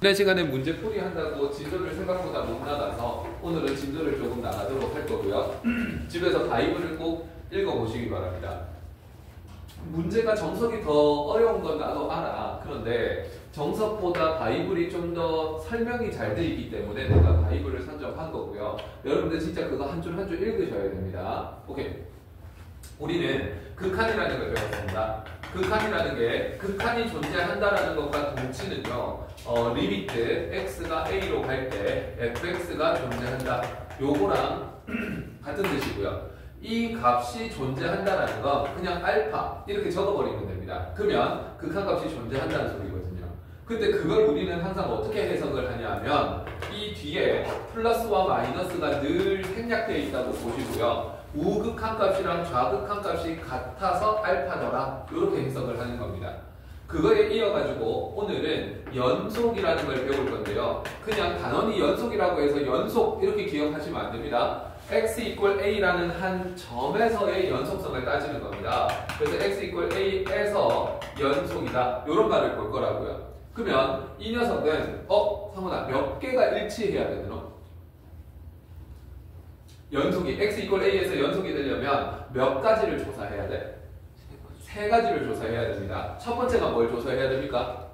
지난 시간에 문제풀이 한다고 진도를 생각보다 못 나가서 오늘은 진도를 조금 나가도록 할 거고요. 집에서 바이블을 꼭 읽어보시기 바랍니다. 문제가 정석이 더 어려운 건 나도 알아. 그런데 정석보다 바이블이 좀 더 설명이 잘 돼 있기 때문에 내가 바이블을 선정한 거고요. 여러분들 진짜 그거 한 줄 한 줄 읽으셔야 됩니다. 오케이. 우리는 극한이라는 걸 배웠습니다. 극한이라는 게 극한이 존재한다라는 것과 동치는요. 리미트 x가 a로 갈 때 fx가 존재한다. 요거랑 같은 뜻이고요. 이 값이 존재한다라는 건 그냥 알파 이렇게 적어버리면 됩니다. 그러면 극한값이 존재한다는 소리거든요. 근데 그걸 우리는 항상 어떻게 해석을 하냐면 이 뒤에 플러스와 마이너스가 늘 생략되어 있다고 보시고요. 우극한값이랑 좌극한값이 같아서 알파더라 이렇게 해석을 하는 겁니다. 그거에 이어가지고 오늘은 연속이라는 걸 배울 건데요. 그냥 단원이 연속이라고 해서 연속 이렇게 기억하시면 안 됩니다. x equal a라는 한 점에서의 연속성을 따지는 겁니다. 그래서 x equal a에서 연속이다 이런 말을 볼 거라고요. 그러면 이 녀석은 상훈아 몇 개가 일치해야 되노? 연속이 x equal a에서 연속이 되려면 몇 가지를 조사해야 돼? 세 가지를 조사해야 됩니다. 첫 번째가 뭘 조사해야 됩니까?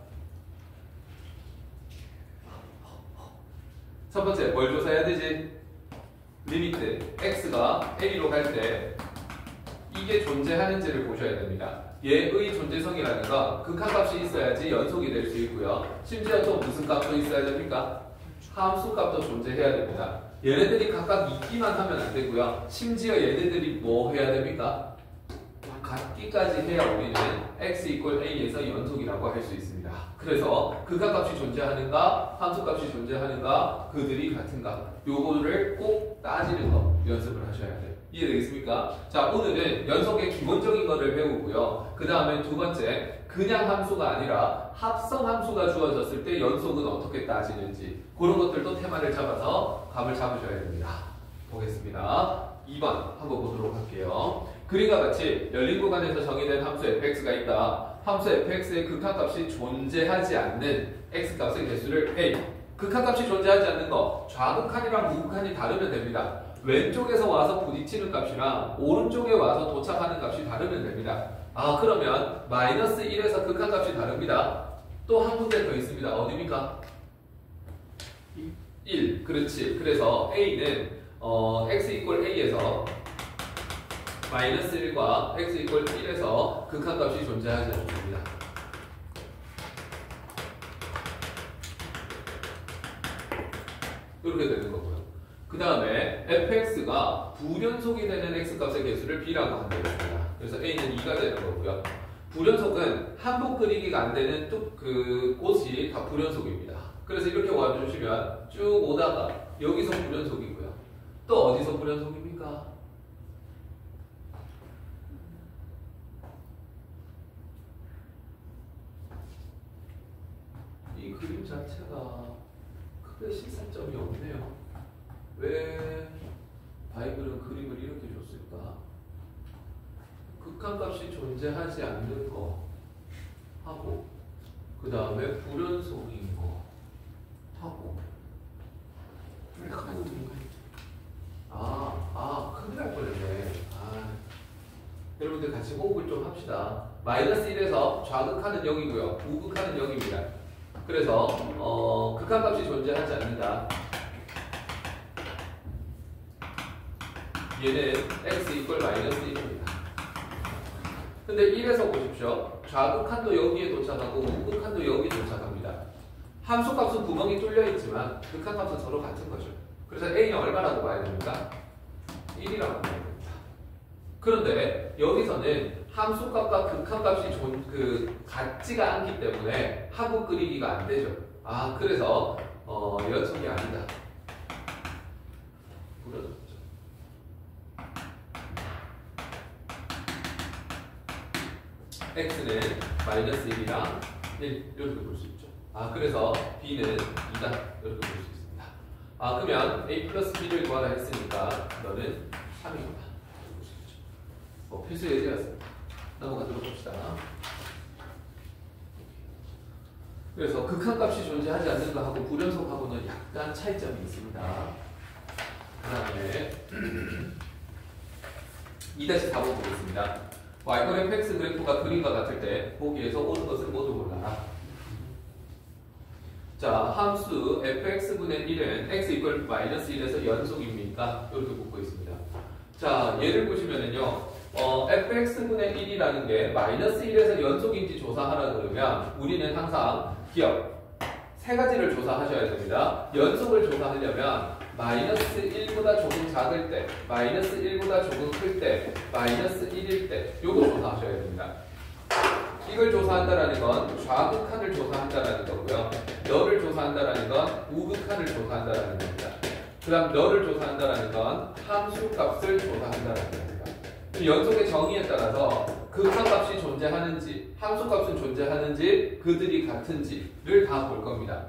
첫 번째 뭘 조사해야 되지? 리미트 x가 a로 갈 때 이게 존재하는지를 보셔야 됩니다. 얘의 존재성이라는 건 극한값이 있어야지 연속이 될 수 있고요. 심지어 또 무슨 값도 있어야 됩니까? 함수값도 존재해야 됩니다. 얘네들이 각각 있기만 하면 안 되고요. 심지어 얘네들이 뭐 해야 됩니까? 같기까지 해야 우리는 x equal a에서 연속이라고 할 수 있습니다. 그래서 극한값이 존재하는가, 함수값이 존재하는가, 그들이 같은가 요거를 꼭 따지는 거 연습을 하셔야 돼요. 이해되겠습니까? 자, 오늘은 연속의 기본적인 거를 배우고요. 그 다음에 두 번째, 그냥 함수가 아니라 합성 함수가 주어졌을 때 연속은 어떻게 따지는지 그런 것들도 테마를 잡아서 감을 잡으셔야 됩니다. 보겠습니다. 2번 한번 보도록 할게요. 그림과 같이 열린 구간에서 정의된 함수 fx가 있다. 함수 fx의 극한값이 존재하지 않는 x값의 개수를 a. 극한값이 존재하지 않는 거 좌극한이랑 우극한이 다르면 됩니다. 왼쪽에서 와서 부딪히는 값이랑 오른쪽에 와서 도착하는 값이 다르면 됩니다. 그러면 마이너스 1에서 극한값이 다릅니다. 또 한 군데 더 있습니다. 어디입니까? 1. 그렇지. 그래서 a는 x equal a에서 마이너스 1과 x equal 1에서 극한값이 존재하지 않습니다. 이렇게 되는 거고요. 그 다음에 fx가 불연속이 되는 x값의 개수를 b라고 한다고합니다. 그래서 a는 2가 되는 거고요. 불연속은 한복 그리기가 안 되는 그 곳이 다 불연속입니다. 그래서 이렇게 와주시면 쭉 오다가 여기서 불연속이고요. 또 어디서 불연속입니까? 이 그림 자체가 크게 시사점이 없네요. 왜 바이블은 그림을 이렇게 줬을까? 극한값이 존재하지 않는 거 하고 그 다음에 불연속인 거 하고 큰일 날 뻔했네. 여러분들 같이 호흡을 좀 합시다. 마이너스 1에서 좌극한은 0이고요. 우극한은 0입니다. 그래서 극한값이 존재하지 않는다. 얘는 x equal 마이너스 1입니다. 근데 1에서 보십시오. 좌극한도 여기에 도착하고 우극한도 여기 도착합니다. 함수값은 구멍이 뚫려 있지만 극한값은 서로 같은 거죠. 그래서 a는 얼마라고 봐야 됩니까? 1이라고 봐야 됩니다. 그런데 여기서는 함수값과 극한값이 같지가 않기 때문에 합을 그리기가 안 되죠. 그래서 연속이 아니다. 불어졌죠. x는 마이너스 1이랑 1 이렇게 볼 수 있죠. 그래서 b는 2다 이렇게 볼 수 있습니다. 그러면 a 플러스 b를 구하라 했으니까 너는 3이구나. 필수 예제였습니다. 넘어가도록 합시다. 그래서 극한값이 존재하지 않는 거하고 불연속하고는 약간 차이점이 있습니다. 그 다음에 2-4번 보겠습니다. y권 fx 그래프가 그림과 같을 때 보기에서 옳은 것을 모두 골라라. 자, 함수 fx분의 1은 x 이퀄 마이너스 1에서 연속입니까? 이렇게 묻고 있습니다. 자, 예를 보시면은요, fx분의 1이라는 게 마이너스 1에서 연속인지 조사하라 그러면 우리는 항상 기억 세 가지를 조사하셔야 됩니다. 연속을 조사하려면 마이너스 1보다 조금 작을 때, 마이너스 1보다 조금 클 때, 마이너스 1일 때 요거 조사하셔야 됩니다. 이걸 조사한다라는 건 좌극한을 조사한다라는 거고요. 너를 조사한다라는 건 우극한을 조사한다라는 겁니다. 그 다음 너를 조사한다라는 건 함수값을 조사한다라는 겁니다. 연속의 정의에 따라서 극한값이 존재하는지 함수값은 존재하는지 그들이 같은지를 다 볼 겁니다.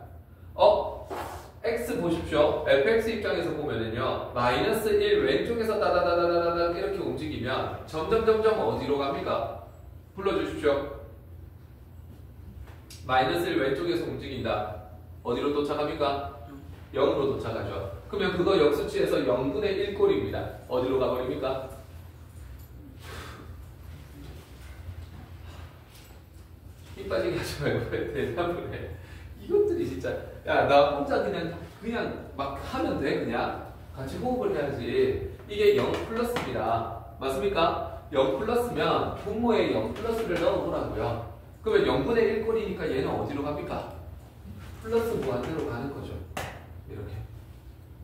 x 보십시오. fx 입장에서 보면은요 마이너스 1 왼쪽에서 따다다다다다 이렇게 움직이면 점점 어디로 갑니까? 불러주십시오. 마이너스 1 왼쪽에서 움직인다. 어디로 도착합니까? 0으로 도착하죠. 그러면 그거 역수치에서 0분의 1꼴입니다. 어디로 가버립니까? 힘 빠지게 하지 말고 대답을 해. 이것들이 진짜 야 나 혼자 그냥 막 하면 돼. 그냥 같이 호흡을 해야지. 이게 0 플러스입니다. 맞습니까? 0 플러스면 분모에 0 플러스를 넣어보라고요. 그러면 0분의 1꼴이니까 얘는 어디로 갑니까? 플러스 무한대로 가는 거죠. 이렇게.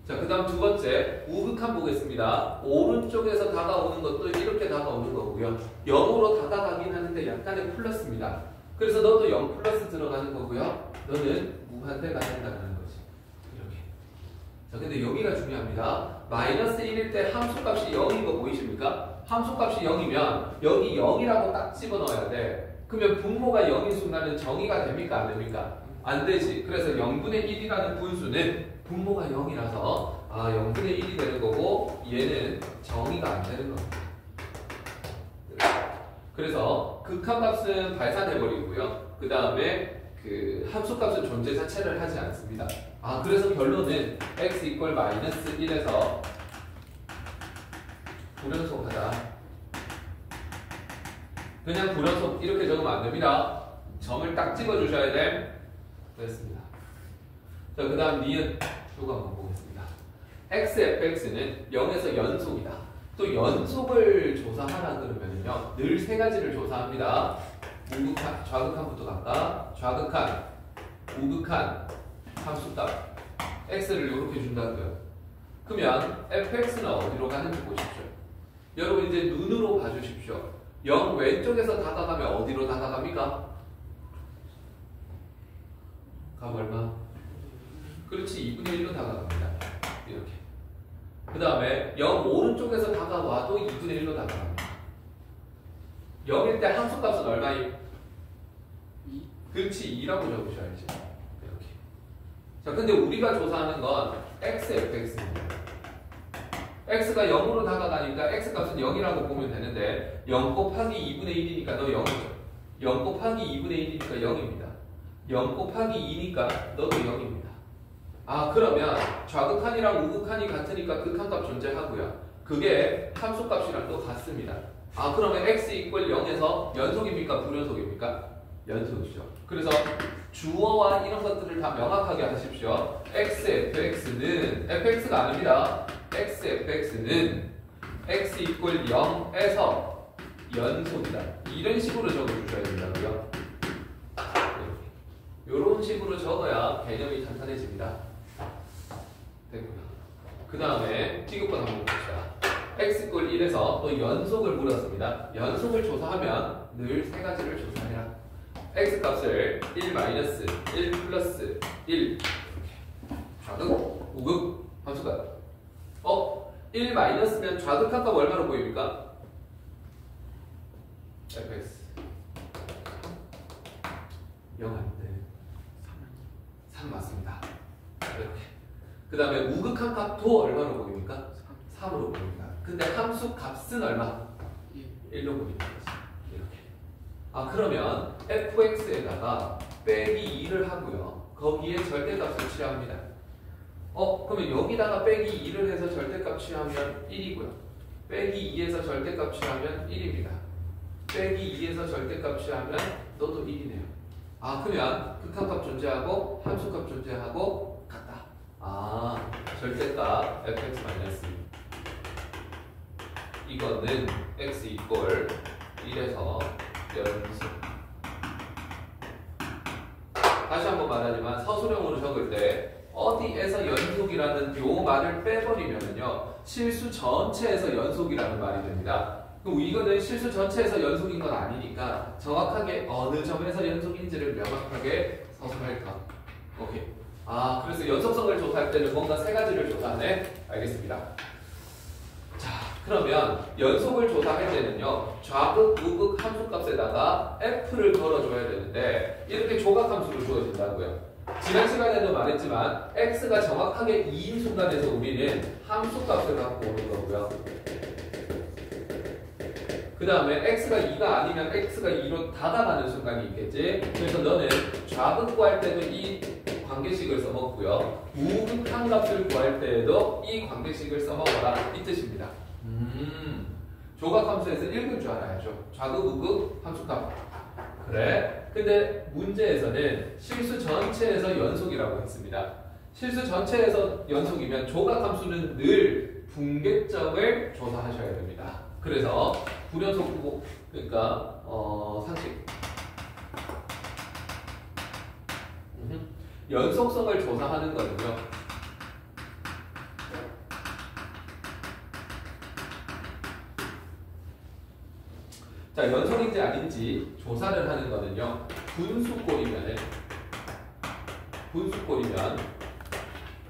자, 그 다음 두 번째 우극한 보겠습니다. 오른쪽에서 다가오는 것도 이렇게 다가오는 거고요. 0으로 다가가긴 하는데 약간의 플러스입니다. 그래서 너도 0 플러스 들어가는 거고요. 너는 무한대가 된다는 거지. 이렇게. 자, 근데 여기가 중요합니다. 마이너스 1일 때 함수값이 0인 거 보이십니까? 함수값이 0이면 여기 0이라고 딱 집어넣어야 돼. 그러면 분모가 0인 순간은 정의가 됩니까? 안 됩니까? 안 되지. 그래서 0분의 1이라는 분수는 분모가 0이라서 0분의 1이 되는 거고 얘는 정의가 안 되는 겁니다. 그래서 극한값은 발산해버리고요. 그 다음에 그 함수값은 존재 자체를 하지 않습니다. 그래서 결론은 x 이퀄 마이너스 1에서 불연속하다. 그냥 불연속 이렇게 적으면 안 됩니다. 점을 딱 찍어주셔야 돼. 됐습니다. 자, 그 다음 니은 요거 한번 보겠습니다. x, fx는 0에서 연속이다. 또 연속을 조사하라 그러면요 늘 세 가지를 조사합니다. 우극한, 좌극한부터 갈까? 좌극한, 우극한, 함수값 x를 이렇게 준다고요. 그러면 fx는 어디로 가는지 보십시오. 여러분 이제 눈으로 봐주십시오. 0 왼쪽에서 다가가면 어디로 다가갑니까? 값 얼마? 그렇지, 2분의 1로 다가갑니다. 이렇게. 그 다음에 0 오른쪽에서 다가와도 2분의 1로 다가갑니다. 0일 때 함수값은 얼마임? 2. 그렇지, 2라고 적으셔야지. 이렇게. 자, 근데 우리가 조사하는 건 x, fx입니다. x가 0으로 다가가니까 x값은 0이라고 보면 되는데 0 곱하기 2분의 1이니까 너 0이죠. 0 곱하기 2분의 1이니까 0입니다. 0 곱하기 2니까 너도 0입니다. 그러면 좌극한이랑 우극한이 같으니까 극한값 존재하고요. 그게 함수값이랑 또 같습니다. 그러면 x 이퀄 0에서 연속입니까? 불연속입니까? 연속이죠. 그래서 주어와 이런 것들을 다 명확하게 하십시오. x, fx는 fx가 아닙니다. x, fx는 x 이퀄 0에서 연속이다. 이런 식으로 적어주셔야 된다고요. 이런 식으로 적어야 개념이 탄탄해집니다. 됐고요. 그 다음에 T교권 한번 봅시다. x 이퀄 1에서 또 연속을 물었습니다. 연속을 조사하면 늘 세 가지를 조사해라. x 값을 1 마이너스 1 플러스 1 좌극, 우극, 함수값 1 마이너스면 좌극한 값 얼마로 보입니까? fx 0 아닌데 3 맞습니다. 이렇게. 그 다음에 우극한 값도 얼마로 보입니까? 3으로 보입니다. 근데 함수 값은 얼마? 1로 보입니다. 이렇게. 그러면 fx에다가 빼기 2를 하고요. 거기에 절대값을 취합니다. 그러면 여기다가 빼기 2를 해서 절대값 취하면 1이고요. 빼기 2에서 절대값 취하면 1입니다. 빼기 2에서 절대값 취하면 너도 1이네요. 그러면 극한값 존재하고 함수값 존재하고 같다. 절대값 fx-2 이거는 x 이꼴 1에서 연속. 다시 한번 말하지만 서술형으로 적을 때 어디에서 연속이라는 요 말을 빼버리면은요 실수 전체에서 연속이라는 말이 됩니다. 그럼 이거는 실수 전체에서 연속인 건 아니니까 정확하게 어느 점에서 연속인지를 명확하게 서술할 것. 오케이. 그래서 연속성을 조사할 때는 뭔가 세 가지를 조사하네. 알겠습니다. 자, 그러면 연속을 조사할 때는요 좌극, 우극 함수값에다가 f를 걸어줘야 되는데 이렇게 조각함수로 주어진다고요. 지난 시간에도 말했지만 x가 정확하게 2인 순간에서 우리는 함수값을 갖고 오는 거고요. 그 다음에 x가 2가 아니면 x가 2로 다가가는 순간이 있겠지. 그래서 너는 좌극 구할 때도 이 관계식을 써먹고요. 우극 한 값을 구할 때에도 이 관계식을 써먹어라 이 뜻입니다. 조각함수에서 읽은 줄 알아야죠. 좌극, 우극, 함수값. 그래. 근데 문제에서는 실수 전체에서 연속이라고 했습니다. 실수 전체에서 연속이면 조각함수는 늘 분계점을 조사하셔야 됩니다. 그래서 불연속 그러니까 상식 연속성을 조사하는 거는요. 자, 연속인지 아닌지 조사를 하는 거는요. 분수꼴이면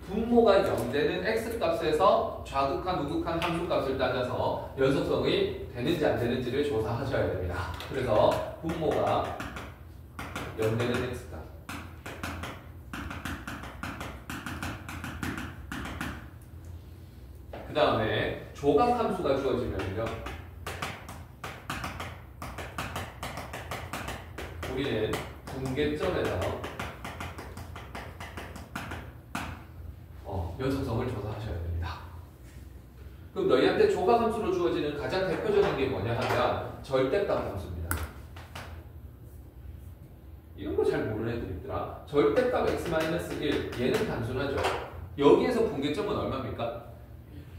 분모가 0되는 x값에서 좌극한, 우극한 함수값을 따져서 연속성이 되는지 안 되는지를 조사하셔야 됩니다. 그래서 분모가 0되는 x값 그 다음에 조각함수가 주어지면요 우리는 분계점에서 연속성을 조사하셔야 됩니다. 그럼 너희한테 조각함수로 주어지는 가장 대표적인 게 뭐냐 하면 절대값 함수입니다. 이런 거 잘 모르는 애들 있더라. 절대값 x-1 얘는 단순하죠. 여기에서 분계점은 얼마입니까?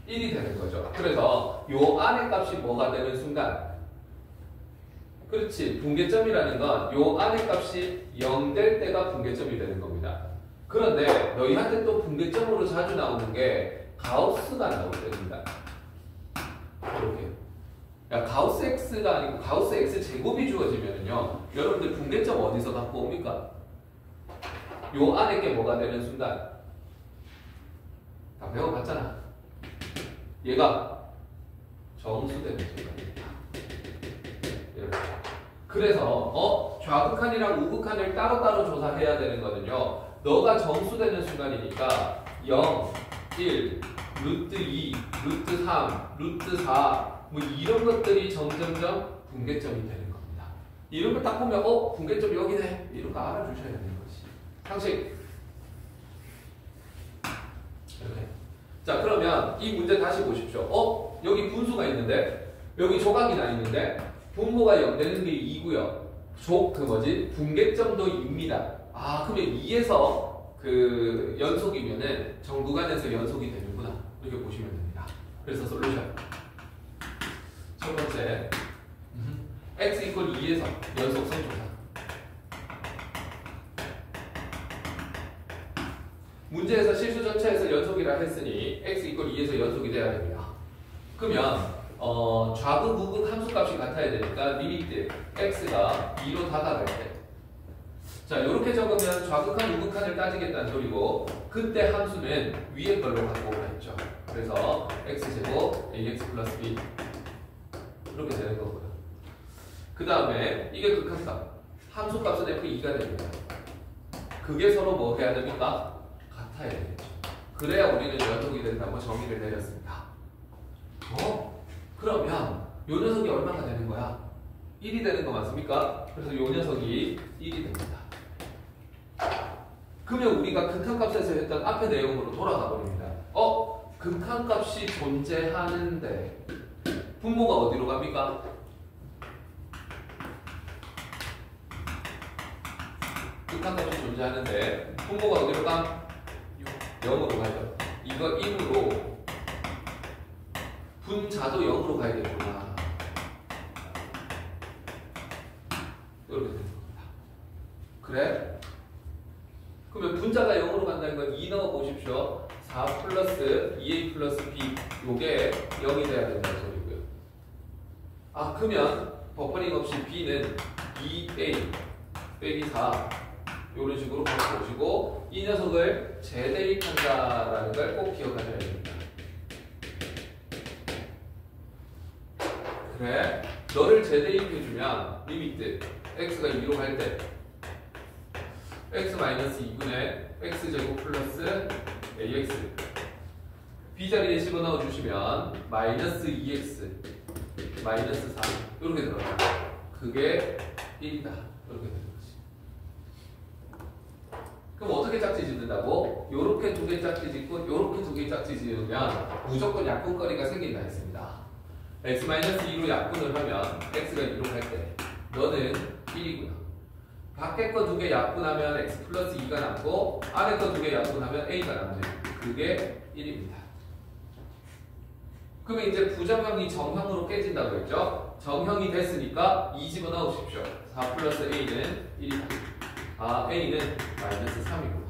1이 되는 거죠. 그래서 요 안의 값이 뭐가 되는 순간 그렇지. 분계점이라는 건 요 안의 값이 0 될 때가 분계점이 되는 겁니다. 그런데 너희한테 또 분계점으로 자주 나오는 게 가우스가 나올 때입니다. 이렇게. 가우스 x가 아니고 가우스 x 제곱이 주어지면요. 여러분들 분계점 어디서 갖고 옵니까? 요 안에 게 뭐가 되는 순간 다 배워봤잖아. 얘가 정수되는 순간입니다. 이렇게. 그래서 좌극한이랑 우극한을 따로따로 조사해야 되는 거는요. 너가 정수되는 순간이니까 0, 1, 루트 2, 루트 3, 루트 4 뭐 이런 것들이 점점점 분계점이 되는 겁니다. 이런 걸 딱 보면 분계점 여기네 이런 거 알아주셔야 되는 것이 상식. 이렇게. 자, 그러면 이 문제 다시 보십시오. 여기 분수가 있는데 여기 조각이 나 있는데 분모가 0 되는 게 2고요. 분계점도 2입니다. 그러면 2에서 그 연속이면은 정구간에서 연속이 되는구나. 이렇게 보시면 됩니다. 그래서 솔루션. 첫 번째, x 이퀄 2에서 연속성 조사. 문제에서 실수 전체에서 연속이라 했으니 x 이퀄 2에서 연속이 돼야 됩니다. 그러면 좌극, 우극 함수값이 같아야 되니까 리미트 x가 2로 다가갈 때 자, 이렇게 적으면 좌극한, 우극한을 따지겠다는 소리고 그때 함수는 위에 걸로 갖고 오라 했죠. 그래서 x제곱 ax 플러스 b 이렇게 되는 거고요. 그 다음에 이게 극한값 함수값은 f2가 됩니다. 그게 서로 뭐 해야 됩니까? 같아야 되겠죠. 그래야 우리는 연속이 된다고 정의를 내렸습니다. 그러면 요 녀석이 얼마가 되는 거야? 1이 되는 거 맞습니까? 그래서 요 녀석이 1이 됩니다. 그러면 우리가 극한값에서 했던 앞의 내용으로 돌아가 버립니다. 극한값이 존재하는데 분모가 어디로 갑니까? 극한값이 존재하는데 분모가 어디로 가? 0으로 가죠. 이거 1으로 분자도 0으로 가야겠구나. 이렇게 되는 겁니다. 그래? 그러면 분자가 0으로 간다는 건 2 넣어 보십시오. 4 플러스 2a 플러스 b 요게 0이 돼야 된다는 소리고요. 그러면 버퍼링 없이 b는 2a 빼기 4 이런 식으로 바꿔보시고 이 녀석을 재대입한다라는 걸 꼭 기억하셔야 됩니다. 그래, 너를 재대입해주면 리미트 x가 2로 갈 때 x-2분의 x제곱 플러스 ax b 자리에 집어넣어 주시면 마이너스 2x 마이너스 3 이렇게 들어가요. 그게 1이다. 이렇게 되는 거지. 그럼 어떻게 짝지 짓는다고? 요렇게 두 개 짝지 짓고 요렇게 두 개 짝지 지으면 무조건 약분거리가 생긴다 했습니다. x-2로 약분을 하면 x가 2로 갈 때 너는 1이구나. 밖에 거 두 개 약분하면 x 플러스 2가 남고 안에 거 두 개 약분하면 a가 남는 그게 1입니다. 그러면 이제 부정형이 정형으로 깨진다고 했죠? 정형이 됐으니까 2 집어넣으십시오. 4 플러스 a는 1이다. a는 마이너스 3이구나.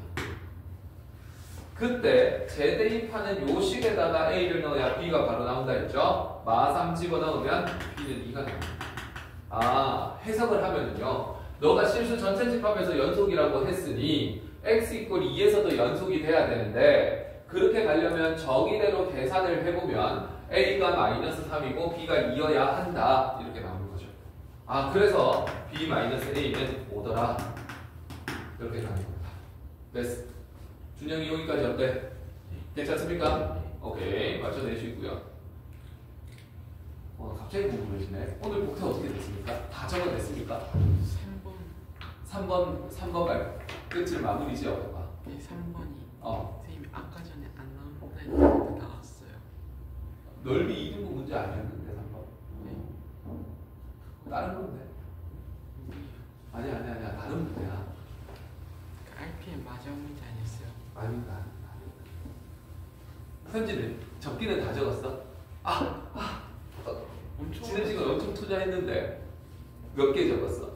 그때 재대입하는 요 식에다가 a를 넣어야 b가 바로 나온다 했죠? 마3 집어넣으면 b는 2가 나옵니다. 해석을 하면은요. 너가 실수 전체 집합에서 연속이라고 했으니 x 이퀄 2에서도 연속이 돼야 되는데 그렇게 가려면 정의대로 계산을 해보면 a가 마이너스 3이고 b가 2여야 한다 이렇게 나오는 거죠. 그래서 b 마이너스 a는 5더라 이렇게 가는 겁니다. 됐어. 준영이 여기까지 어때? 괜찮습니까? 오케이 맞춰내시고요. 갑자기 궁금해지네. 오늘 목표 어떻게 됐습니까? 다 적어냈습니까? 3번 말고 끝을 마무리 지어봐. 네, 3번이 선생님 아까 전에 안 나온다 했는데 나왔어요. 넓이 2등분 문제 아니었는데 3번? 네. 다른 건데? 아니야 다른 문제야. RPM 마지막 문제 아니었어요? 아닙니다. 현지는 적기는 다 적었어? 지난 시간 엄청 투자했는데 몇 개 적었어?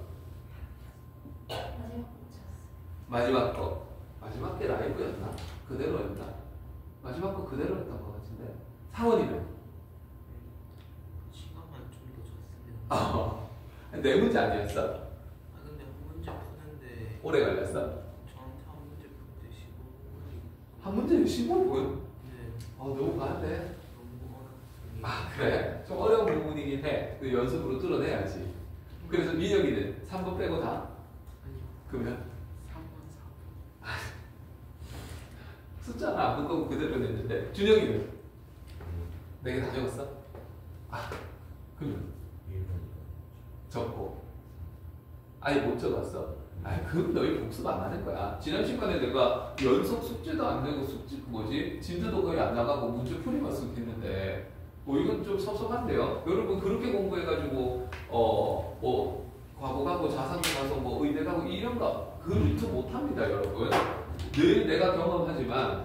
마지막 거. 마지막 게 라이브였나? 그대로였나? 마지막 거 그대로 했던 것 같은데. 상원이는? 시간만 좀 더 줬으면. 네 문제 아니었어? 근데 문제 푸는데 오래 걸렸어? 저한테 한 문제 푸는데 15분이. 한 문제에 15분? 네. 너무 가는데. 너무 어렵습니다. 그래. 좀 어려운 부분이긴 해. 그 연습으로 뚫어내야지. 그래서 민혁이는 3번 빼고 다? 아니요. 그러면? 3번, 4번. 숫자는 안 바꾸고 그대로 냈는데 준영이는? 4개 다 적었어? 그러면? 적고 아예 못 적었어? 그럼 너희 복습 안 하는 거야. 지난 시간에 내가 연속 숙제도 안 내고 진도도 거의 안 나가고 문제 풀이만 쓱 했는데 이건 좀 섭섭한데요. 여러분 그렇게 공부해가지고 과거 가고 자산고 가서 의대 가고 이런 거 그 루트 못합니다 여러분. 늘 내가 경험하지만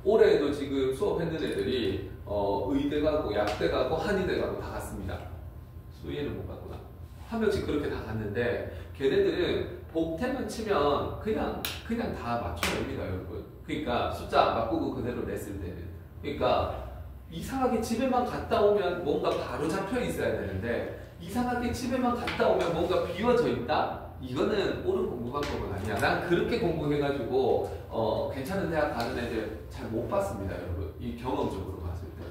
올해에도 지금 수업했는 애들이 의대 가고 약대 가고 한의대 가고 다 갔습니다. 수의에는 못 갔구나. 한 명씩 그렇게 다 갔는데 걔네들은 복태만 치면 그냥 다 맞춰냅니다 여러분. 그러니까 숫자 안 바꾸고 그대로 냈을 때는. 그러니까 이상하게 집에만 갔다 오면 뭔가 바로 잡혀 있어야 되는데 이상하게 집에만 갔다 오면 뭔가 비워져 있다? 이거는 옳은 공부 방법은 아니야. 난 그렇게 공부해가지고 괜찮은 대학 가는 애들 잘 못 봤습니다 여러분. 이 경험적으로 봤을 때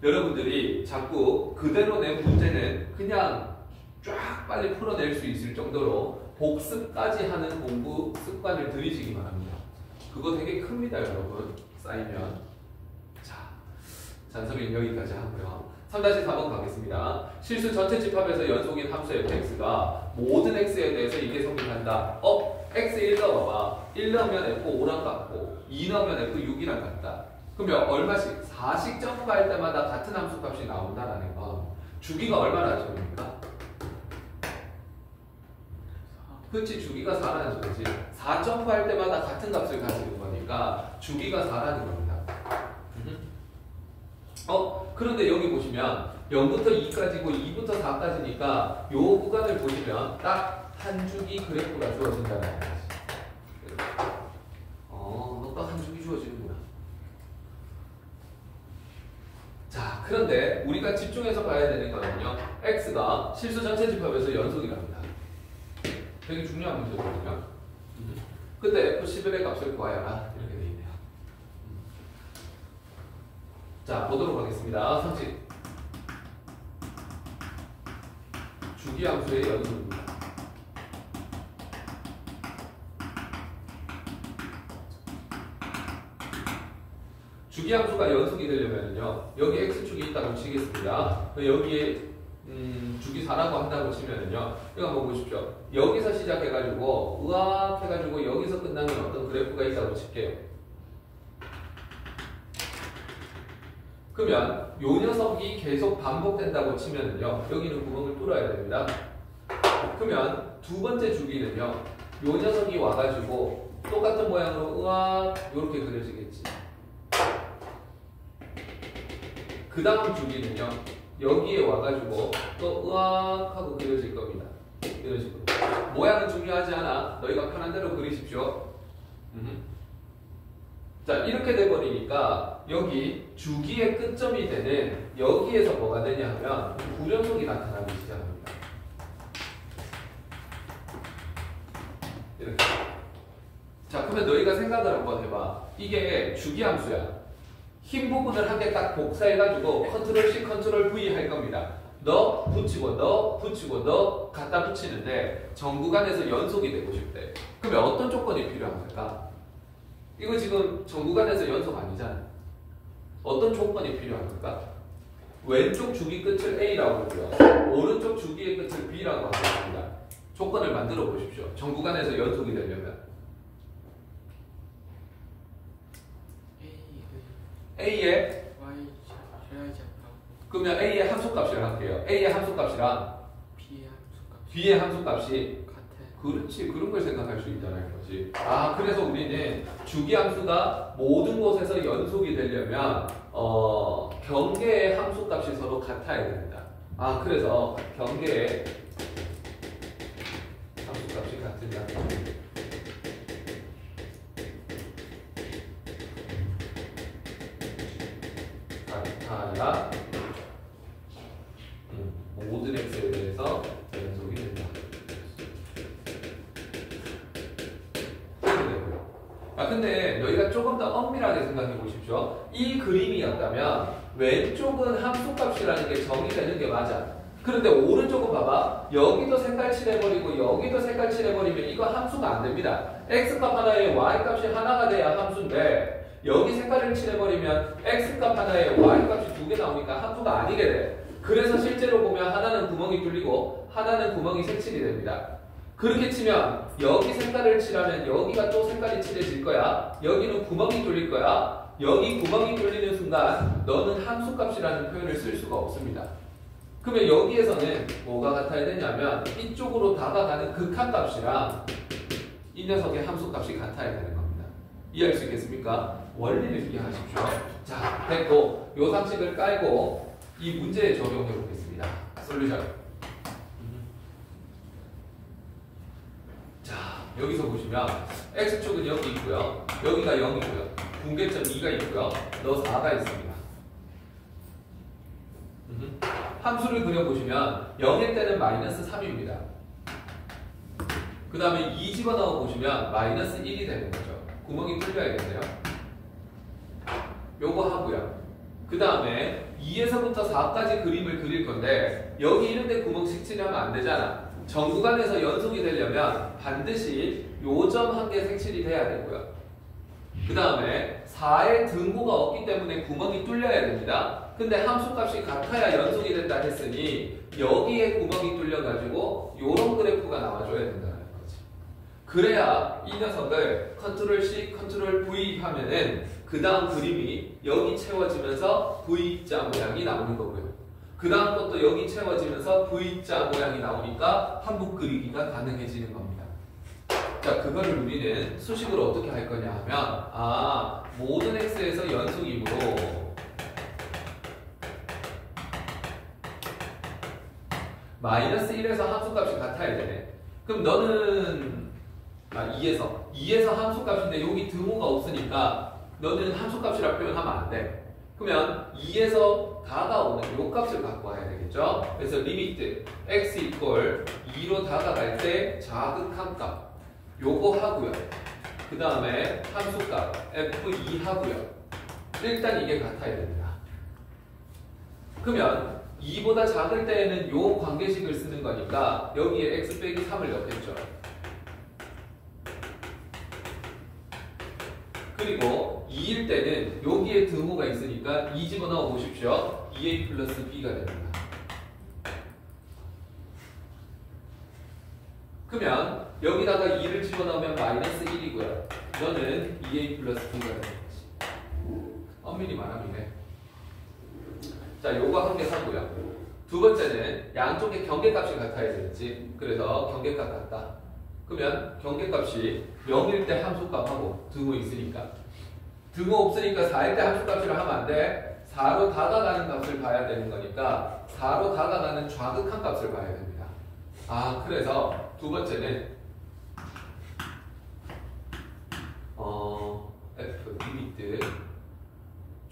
여러분들이 자꾸 그대로 낸 문제는 그냥 쫙 빨리 풀어낼 수 있을 정도로 복습까지 하는 공부 습관을 들이시기 바랍니다. 그거 되게 큽니다 여러분. 쌓이면. 자, 잔소리는 여기까지 하고요. 3-4번 가겠습니다. 실수 전체 집합에서 연속인 함수 fx가 모든 x에 대해서 이게 성립한다. x1 넣어봐봐. 1 넣으면 F5랑 같고 2 넣으면 F6이랑 같다. 그러면 얼마씩? 4씩 점프할 때마다 같은 함수값이 나온다라는 건 주기가 얼마나 적입니까? 그렇지, 주기가 4라는 소리지. 4 점프할 때마다 같은 값을 가지는 거니까 주기가 4라는 겁니다. 그런데 여기 보시면 0부터 2까지고 2부터 4까지니까 요 구간을 보시면 딱 한 주기 그래프가 주어진다는 거지. 너 딱 한 주기 주어지는구나. 자, 그런데 우리가 집중해서 봐야 되는 거는요. x가 실수 전체 집합에서 연속이랍니다. 되게 중요한 문제거든요. 근데 F11의 값을 구하여라. 이렇게 돼 있네요. 자, 보도록 하겠습니다. 상식. 주기함수의 연속입니다. 주기함수가 연속이 되려면요. 여기 x축이 있다고 치겠습니다. 여기에 주기 4라고 한다고 치면은요. 이거 한번 보십시오. 여기서 시작해가지고 으악 해가지고 여기서 끝나는 어떤 그래프가 있다고 칠게요. 그러면 요 녀석이 계속 반복된다고 치면은요. 여기는 구멍을 뚫어야 됩니다. 그러면 두 번째 주기는요. 요 녀석이 와가지고 똑같은 모양으로 으악 이렇게 그려지겠지. 그 다음 주기는요. 여기에 와가지고 또 으악 하고 그려질 겁니다. 이런 식으로. 모양은 중요하지 않아. 너희가 편한 대로 그리십시오. 자, 이렇게 돼버리니까 여기 주기의 끝점이 되는 여기에서 뭐가 되냐 하면 불연속이 나타나기 시작합니다. 이렇게. 자, 그러면 너희가 생각을 한번 해봐. 이게 주기함수야. 흰 부분을 한 개 딱 복사해가지고 컨트롤 C, 컨트롤 V 할 겁니다. 너 붙이고 너 붙이고 너 갖다 붙이는데 전 구간에서 연속이 되고 싶대. 그러면 어떤 조건이 필요한 걸까? 이거 지금 전 구간에서 연속 아니잖아. 어떤 조건이 필요한 걸까? 왼쪽 주기 끝을 A라고 하고요. 오른쪽 주기의 끝을 B라고 하겠습니다. 조건을 만들어 보십시오. 전 구간에서 연속이 되려면. A의 Y 줘야지 않다고. 그러면 A의 함수값이라 할게요. A의 함수값이랑 B의 함수값. B의 함수값이 같아. 그렇지, 그런 걸 생각할 수 있다는 거지. 아, 그래서 우리는 주기함수가 모든 곳에서 연속이 되려면 경계의 함수값이 서로 같아야 됩니다. 아, 그래서 경계의 함수값이 같으냐? 같아야 모든 x에 대해서 연속이 된다. 근데 너희가 조금 더 엄밀하게 생각해 보십시오. 이 그림이었다면 왼쪽은 함수값이라는 게 정의되는 게 맞아. 그런데 오른쪽은 봐봐. 여기도 색깔 칠해버리고 여기도 색깔 칠해버리면 이거 함수가 안 됩니다. x값 하나에 y값이 하나가 돼야 함수인데 여기 색깔을 칠해버리면 x값 하나에 y값이 두 개 나오니까 함수가 아니게 돼. 그래서 실제로 보면 하나는 구멍이 뚫리고 하나는 구멍이 색칠이 됩니다. 그렇게 치면 여기 색깔을 칠하면 여기가 또 색깔이 칠해질 거야. 여기는 구멍이 뚫릴 거야. 여기 구멍이 뚫리는 순간 너는 함수값이라는 표현을 쓸 수가 없습니다. 그러면 여기에서는 뭐가 같아야 되냐면 이쪽으로 다가가는 극한값이랑 이 녀석의 함수값이 같아야 되는 겁니다. 이해할 수 있겠습니까? 원리를 이해하십시오. 자, 됐고 요 상식을 깔고 이 문제에 적용해 보겠습니다. 솔루션. 자, 여기서 보시면 x축은 여기 있고요. 여기가 0이고요. 분계점 2가 있고요. 너 4가 있습니다. 함수를 그려보시면 0일 때는 마이너스 3입니다. 그 다음에 2 집어넣어 보시면 마이너스 1이 되는 거죠. 구멍이 뚫려야겠네요. 요거 하고요. 그 다음에 2에서부터 4까지 그림을 그릴 건데 여기 이런데 구멍 색칠하면 안 되잖아. 전 구간에서 연속이 되려면 반드시 요 점 한 개 색칠이 돼야 되고요. 그 다음에 4의 등고가 없기 때문에 구멍이 뚫려야 됩니다. 근데 함수값이 같아야 연속이 된다 했으니 여기에 구멍이 뚫려가지고 요런 그래프가 나와줘야 된다는 거지. 그래야 이 녀석을 컨트롤 C, 컨트롤 V 하면은 그 다음 그림이 여기 채워지면서 V자 모양이 나오는 거고요. 그 다음 것도 여기 채워지면서 V자 모양이 나오니까 한복 그리기가 가능해지는 겁니다. 자, 그거를 우리는 수식으로 어떻게 할 거냐 하면 모든 x에서 연속이므로 마이너스 1에서 함수값이 같아야 되네. 그럼 너는 2에서 함수값인데 여기 등호가 없으니까 너는 함수값이라 표현하면 안 돼. 그러면 2에서 다가오는 요 값을 갖고 와야 되겠죠. 그래서 리미트 x 이퀄 2로 다가갈 때 자극한 값 요거 하고요. 그 다음에 함수값 f2 하고요. 일단 이게 같아야 됩니다. 그러면 2보다 작을 때에는 요 관계식을 쓰는 거니까 여기에 x 빼기 3을 넣겠죠. 그리고 2일 때는 여기에 등호가 있으니까 2 집어넣어 보십시오. 2a 플러스 b가 됩니다. 그러면 여기다가 2를 집어넣으면 마이너스 1이고요. 너는 2a 플러스 b가 되는 거지. 엄밀히 말하면 자, 요거 한 개 사고요. 두 번째는 양쪽의 경계값이 같아야 되겠지. 그래서 경계값 같다. 그러면 경계값이 0일 때 함수값하고 등호 있으니까 등호 없으니까 4일 때 함수값이라 하면 안 돼. 4로 다가가는 값을 봐야 되는 거니까 4로 다가가는 좌극한 값을 봐야 됩니다. 그래서 두 번째는 f 리미트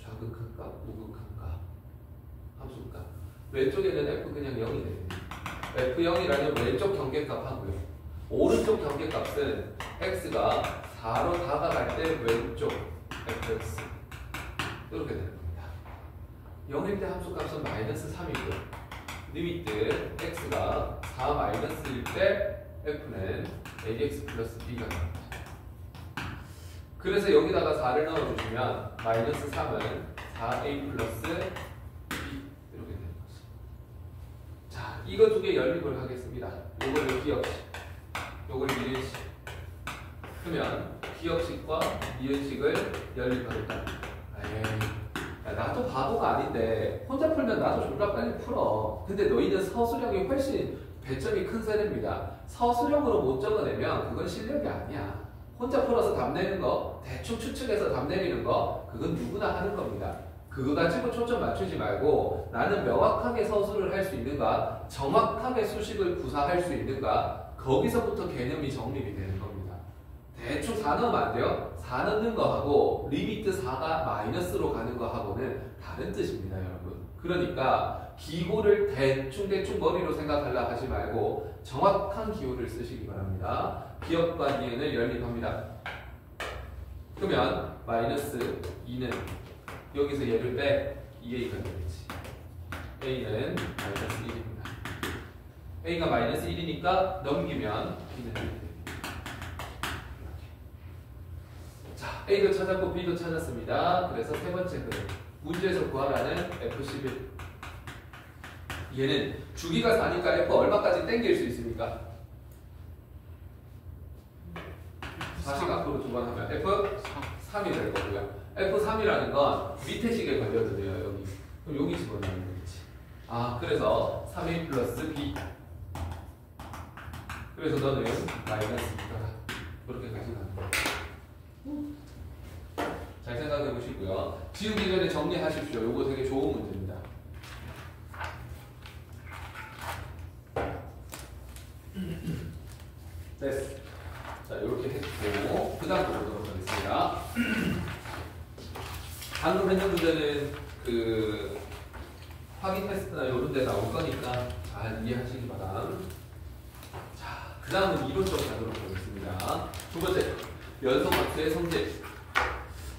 좌극한 값, 우극한 값, 함수값. 왼쪽에는 f 그냥 0이 됩니다. f0이라는 왼쪽 경계값 하고요. 오른쪽 경계값은 x가 4로 다가갈 때 왼쪽 fx 이렇게 되는 겁니다. 0일 때 함수값은 마이너스 3이고요. 리미트 x가 4 마이너스일 때 f는 ax 플러스 b가 됩니다. 그래서 여기다가 4를 넣어주시면 마이너스 3은 4a 플러스 b 이렇게 되는 거죠. 자, 이거 두 개 연립을 하겠습니다. 요걸 기억식, 요걸 미은식. 그러면 기억식과 미은식을 연립하겠다. 나도 바보가 아닌데 혼자 풀면 나도 졸라 빨리 풀어. 근데 너희는 서술형이 훨씬 배점이 큰 세대입니다. 서술형으로 못 적어내면 그건 실력이 아니야. 혼자 풀어서 답 내는 거, 대충 추측해서 답 내리는 거, 그건 누구나 하는 겁니다. 그거 가지고 초점 맞추지 말고 나는 명확하게 서술을 할 수 있는가, 정확하게 수식을 구사할 수 있는가, 거기서부터 개념이 정립이 되는 겁니다. 대충 4 넣으면 안 돼요. 4 넣는 거하고 리미트 4가 마이너스로 가는 거하고는 다른 뜻입니다, 여러분. 그러니까 기호를 대충 머리로 생각하려 하지 말고 정확한 기호를 쓰시기 바랍니다. 기억과 니은을 연립합니다. 그러면 마이너스 2는 여기서 얘를 빼 2a가 되겠지. a는 마이너스 1입니다. a가 마이너스 1이니까 넘기면 b는 1 됩니다. 자, a도 찾았고 b도 찾았습니다. 그래서 세 번째 그림. 문제에서 구하라는 f11. 얘는 주기가 4니까 f 얼마까지 당길 수 있습니까? 4씩 앞으로 두 번 하면 f3이 될 거고요. f3이라는 건 밑에 식에 걸려도 돼요. 여기. 그럼 여기 집어넣는 거겠지. 그래서 3a 플러스 b. 그래서 너는 마이너스 2가 그렇게 가져가는 거예요. 잘 생각해 보시고요. 지우기 전에 정리하십시오. 요거 되게 좋은 문제입니다. 됐어. 자, 이렇게 했고 그 다음 거 보도록 하겠습니다. 방금 했는 문제는 그 확인 테스트나 이런 데 나올 거니까 잘 이해하시기 바람. 자, 그 다음은 이론적 가도록 하겠습니다. 두 번째, 연속함수의 성질.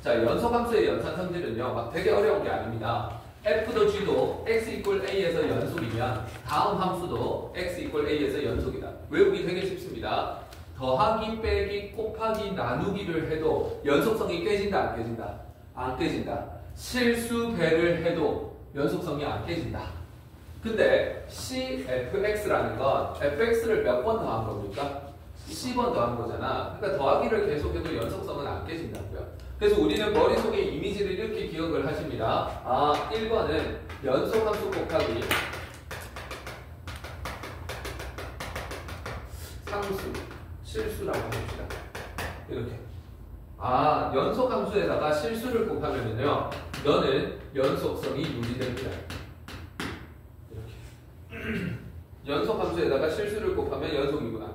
자, 연속함수의 연산 성질은요, 막 되게 어려운 게 아닙니다. f도 g도 x 이퀄 a에서 연속이면 다음 함수도 x 이퀄 a에서 연속이다. 외우기 되게 쉽습니다. 더하기, 빼기, 곱하기, 나누기를 해도 연속성이 깨진다, 안 깨진다? 안 깨진다. 실수배를 해도 연속성이 안 깨진다. 근데 cfx라는 건 fx를 몇 번 더한 겁니까? 10번 더한 거잖아. 그러니까 더하기를 계속해도 연속성은 안 깨진다고요. 그래서 우리는 머릿속에 이미지를 이렇게 기억을 하십니다. 아, 1번은 연속함수 곱하기 상수, 실수라고 합시다. 이렇게. 아, 연속함수에다가 실수를 곱하면요, 너는 연속성이 유지됩니다. 이렇게. 연속함수에다가 실수를 곱하면 연속이구나.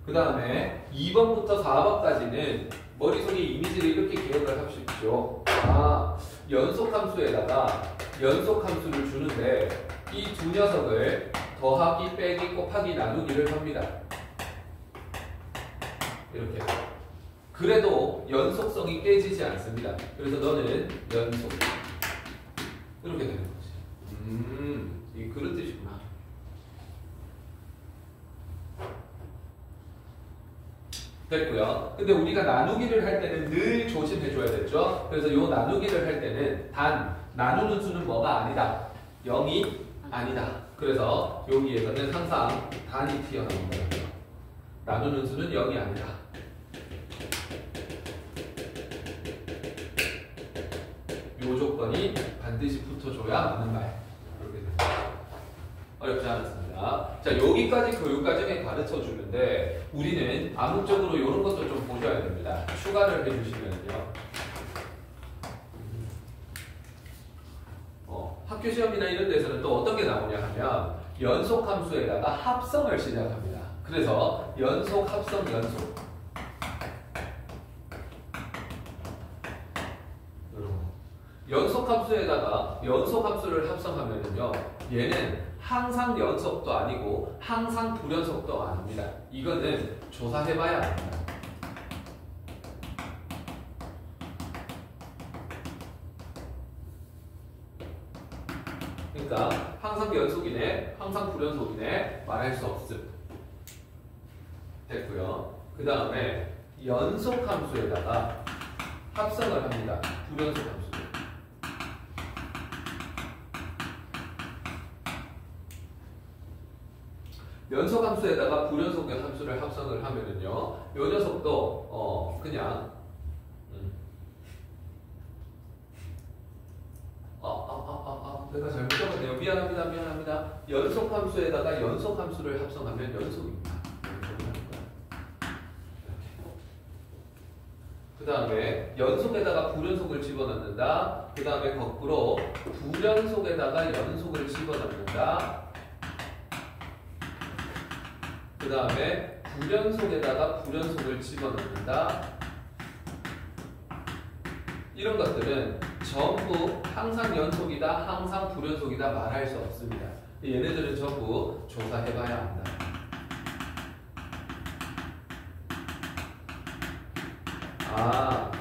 그 다음에 2번부터 4번까지는 머릿속에 이미지를 이렇게 기억을 하십시오. 아, 연속함수에다가 연속함수를 주는데 이 두 녀석을 더하기, 빼기, 곱하기, 나누기를 합니다. 이렇게. 그래도 연속성이 깨지지 않습니다. 그래서 너는 연속. 이렇게 되는 거지. 이게 그런 뜻이구나. 됐고요. 근데 우리가 나누기를 할 때는 늘 조심해줘야 되죠. 그래서 이 나누기를 할 때는 단, 나누는 수는 뭐가 아니다. 0이 아니다. 그래서 여기에서는 항상 단이 튀어나온 거예요. 나누는 수는 0이 아니다. 이 조건이 반드시 붙어줘야 맞는 말. 그렇게 됩니다. 어렵지 않았습니다. 자, 여기까지 교육과정에 가르쳐 주는데 우리는 암묵적으로 이런 것도 좀 보셔야 됩니다. 추가를 해주시면요. 학교 시험이나 이런 데서는 또 어떤 게 나오냐 하면 연속함수에다가 합성을 시작합니다. 그래서 연속, 합성, 연속. 연속함수에다가 연속함수를 합성하면은요, 얘는 항상 연속도 아니고 항상 불연속도 아닙니다. 이거는 조사해봐야 합니다. 그러니까 항상 연속이네, 항상 불연속이네 말할 수 없음. 됐고요. 그 다음에 연속함수에다가 합성을 합니다. 불연속함수. 연속함수에다가 불연속의 함수를 합성을 하면은요, 요 녀석도 그냥 내가 잘못 적었네요. 미안합니다. 연속함수에다가 연속함수를 합성하면 연속입니다. 그 다음에 연속에다가 불연속을 집어넣는다. 그 다음에 거꾸로 불연속에다가 연속을 집어넣는다. 그 다음에 불연속에다가 불연속을 집어넣는다. 이런 것들은 전부 항상 연속이다, 항상 불연속이다 말할 수 없습니다. 얘네들은 전부 조사해봐야 한다.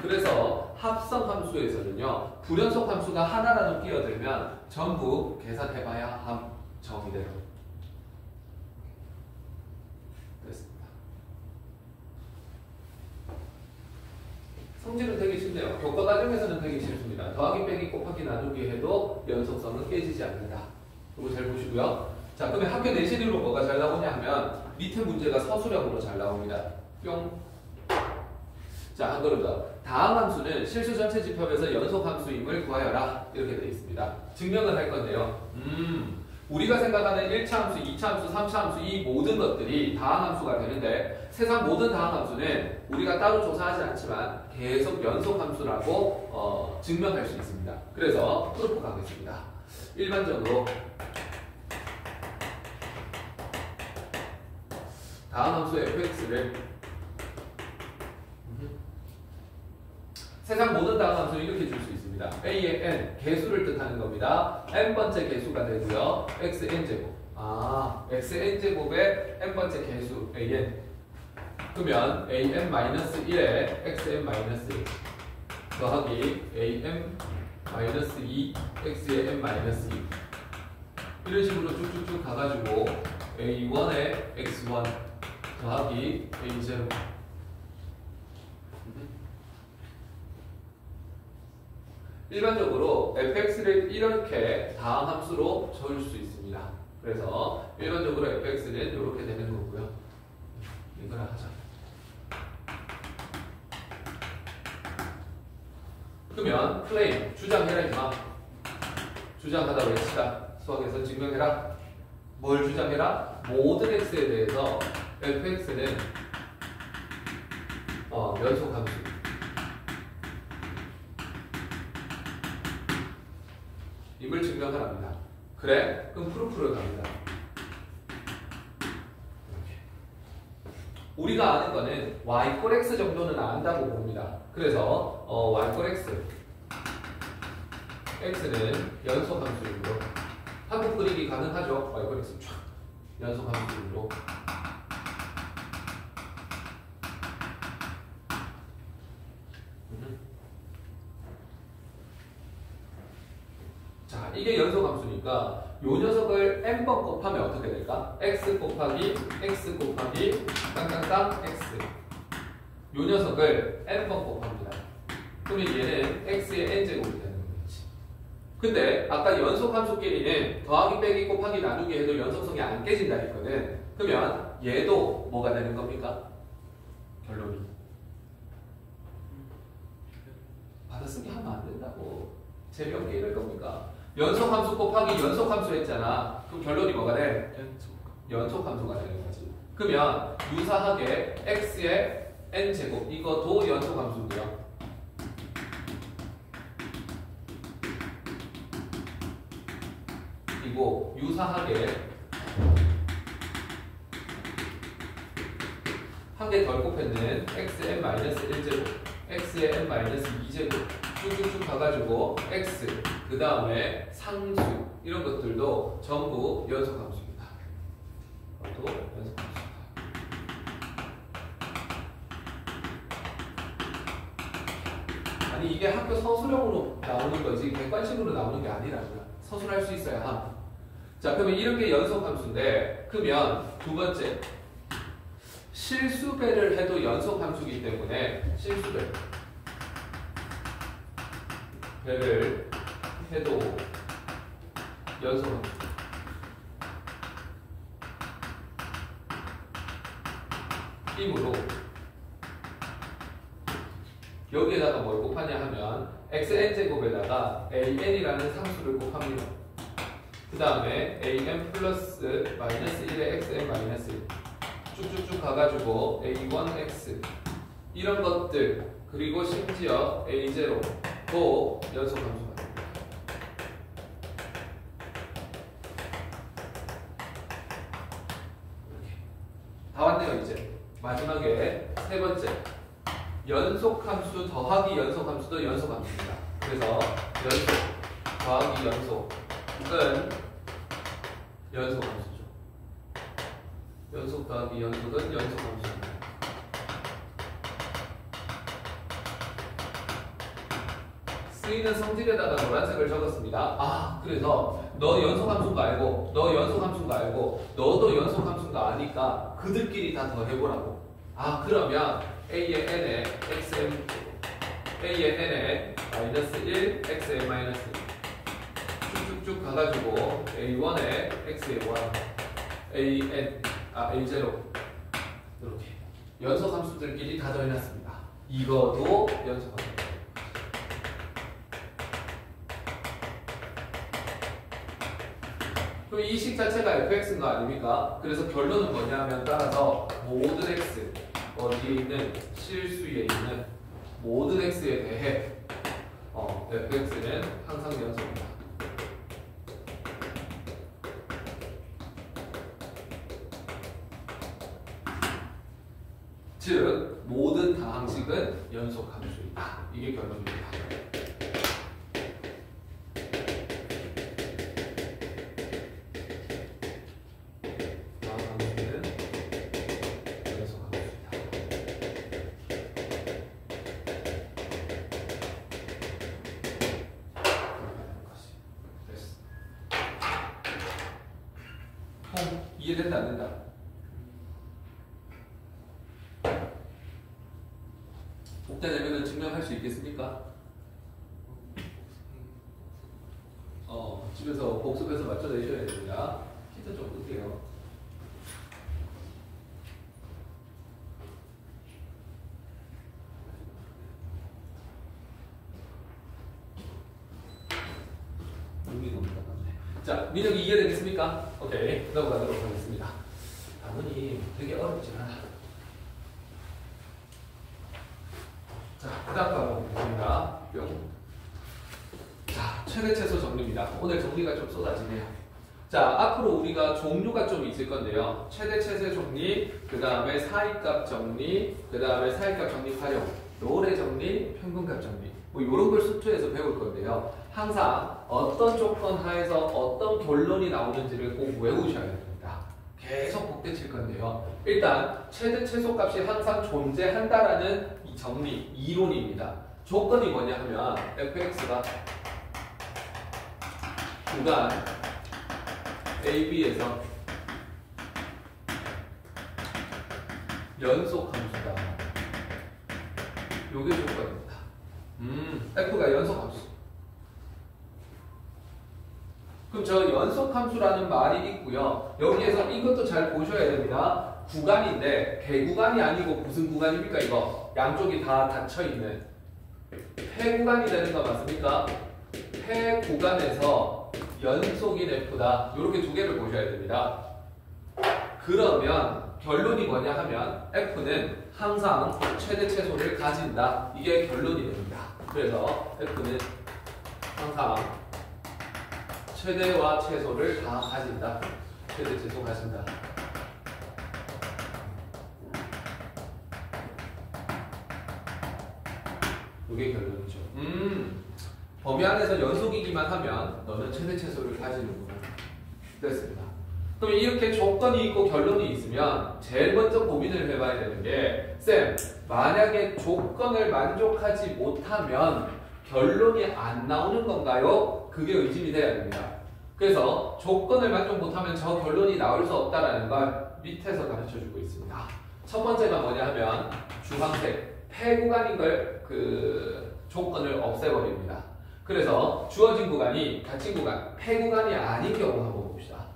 그래서 합성함수에서는요, 불연속 함수가 하나라도 끼어들면 전부 계산해봐야 함. 정의대로. 됐습니다. 성질은 되게 쉽네요. 교과 과정에서는 되게 쉽습니다. 더하기, 빼기, 곱하기, 나누기 해도 연속성은 깨지지 않는다. 이거 잘 보시고요. 자, 그러면 학교 내신으로 뭐가 잘 나오냐 하면 밑에 문제가 서술형으로 잘 나옵니다. 뿅. 자, 한 걸음 더. 다음 함수는 실수 전체 집합에서 연속 함수임을 구하여라. 이렇게 되어 있습니다. 증명을 할 건데요. 우리가 생각하는 1차 함수, 2차 함수, 3차 함수 이 모든 것들이 다항 함수가 되는데 세상 모든 다항 함수는 우리가 따로 조사하지 않지만 계속 연속 함수라고 증명할 수 있습니다. 그래서 프로포 가겠습니다. 일반적으로 다항 함수 fx를 세상 모든 다항 함수를 이렇게 줄 수 있습니다. a의 n, 개수를 뜻하는 겁니다. n번째 개수가 되고요. xn제곱. xn제곱의 n번째 개수 an. 그러면 an-1에 xn-1 더하기 an-2 x의 n-2 이런 식으로 쭉쭉쭉 가가지고 a1에 x1 더하기 a0 일반적으로 fx를 이렇게 다항 함수로 적을 수 있습니다. 그래서 일반적으로 fx는 이렇게 되는 거고요. 이거나 하자. 그러면 클레임 주장해라 임마. 주장하다 외치다. 수학에서 증명해라. 뭘 주장해라? 모든 x에 대해서 fx는 연속함수. 임을 증명하랍니다. 그래? 그럼 프루프를 갑니다. 이렇게. 우리가 아는 거는 y 꼴 x 정도는 안다고 봅니다. 그래서 y 꼴 x x는 연속함수이므로 한국 그리기 가능하죠? y 꼴 x 쫙 연속함수이므로 자, 이게 연속함수니까 요 녀석을 n번 곱하면 어떻게 될까? x 곱하기 x 곱하기 땅땅땅 x 요 녀석을 n번 곱합니다. 그러면 얘는 x의 n제곱이 되는 거겠지. 근데 아까 연속함수끼리는 더하기 빼기 곱하기 나누기 해도 연속성이 안 깨진다 했거든. 그러면 얘도 뭐가 되는 겁니까? 결론이 받아쓰기 하면 안 된다고. 재미없게 이럴 겁니까? 연속함수 곱하기 연속함수 했잖아. 그럼 결론이 뭐가 돼? 연속함수가 되는 거지. 그러면 유사하게 x의 n제곱 이것도 연속함수고요. 그리고 유사하게 한 개 덜 곱했는 xn-1제곱 x의 n-2제곱 쭉쭉쭉 가가지고 x 그 다음에 상수 이런 것들도 전부 연속함수입니다. 또 연속함수입니다. 아니 이게 학교 서술형으로 나오는 거지 객관식으로 나오는 게 아니라고요. 서술할 수 있어야 함. 자 그러면 이런 게 연속함수인데 그러면 두 번째 실수배를 해도 연속함수이기 때문에 실수배 배를 해도 연속함수. 이므로 여기에다가 뭘 곱하냐 하면 xn제곱에다가 an이라는 상수를 곱합니다. 그 다음에 an 플러스 마이너스 1의 xn 마이너스 1 쭉쭉쭉 가가지고 a1x 이런 것들 그리고 심지어 a0도 연속함수가 됩니다. 이렇게 다 왔네요. 이제 마지막에 세 번째 연속함수 더하기 연속함수도 연속함수입니다. 그래서 연속 더하기 연속은 연속함수죠. 연속 더하기 연속은 연속함수입니다. 쓰이는 성질에다가 노란색을 적었습니다. 아, 그래서 너 연속함수인 거 알고, 너 연속함수인 거 알고, 너도 연속함수인 거 아니까 그들끼리 다 더해보라고. 아, 그러면 a의 n에 xm, a의 n에 마이너스 1, xm 마이너스 1 쭉쭉쭉 가가지고 a1에 x의 1, a0 이렇게 연속함수들끼리 다 더해놨습니다. 이거도 연속함수. 그럼 이 식 자체가 fx인 거 아닙니까? 그래서 결론은 뭐냐면 따라서 모든 x 어디에 있는 실수에 있는 모든 x에 대해 fx는 항상 연속입니다. 즉 모든 다항식은 연속함수이다. 이게 결론입니다. 이해된다 안 된다? 복대 내면은 증명할 수 있겠습니까? 집에서 복습해서 맞춰내셔야 됩니다. 키트 좀 볼게요. 눈이 너무 따갑네. 자, 민혁이 이해되겠습니까? 오케이. 넘어가도록 하겠습니다. 당연히 되게 어렵지 않아. 자, 그 다음 과목 보겠습니다. 뿅. 자, 최대 최소 정리입니다. 오늘 정리가 좀 쏟아지네요. 자, 앞으로 우리가 종류가 좀 있을 건데요. 최대 최소 정리, 그 다음에 사이값 정리, 그 다음에 사이값 정리 활용, 노래 정리, 평균값 정리. 뭐 이런 걸 수투에서 배울 건데요. 항상 어떤 조건 하에서 어떤 결론이 나오는지를 꼭 외우셔야 됩니다. 계속 복대칠 건데요. 일단 최대 최소 값이 항상 존재한다라는 이 정리, 이론입니다. 조건이 뭐냐 하면 fx가 구간 AB에서 연속 함수다. 요게 조건입니다. F가 연속 함수. 그럼 저 연속 함수라는 말이 있고요. 여기에서 이것도 잘 보셔야 됩니다. 구간인데 개구간이 아니고 무슨 구간입니까? 이거 양쪽이 다 닫혀있는 폐구간이 되는 거 맞습니까? 폐구간에서 연속인 F다. 이렇게 두 개를 보셔야 됩니다. 그러면 결론이 뭐냐 하면 F는 항상 최대 최소를 가진다. 이게 결론이 됩니다. 그래서 F는 항상 최대와 최소를 다 가진다. 최대 최소 가진다. 이게 결론이죠. 범위 안에서 연속이기만 하면 너는 최대 최소를 가지는구나. 됐습니다. 그럼 이렇게 조건이 있고 결론이 있으면 제일 먼저 고민을 해봐야 되는 게 쌤, 만약에 조건을 만족하지 못하면 결론이 안 나오는 건가요? 그게 의심이 돼야 됩니다. 그래서 조건을 만족 못하면 저 결론이 나올 수 없다는 걸 밑에서 가르쳐주고 있습니다. 첫 번째가 뭐냐 하면 주황색 폐구간인 걸 조건을 없애버립니다. 그래서 주어진 구간이 닫힌 구간, 폐구간이 아닌 경우 한번 봅시다.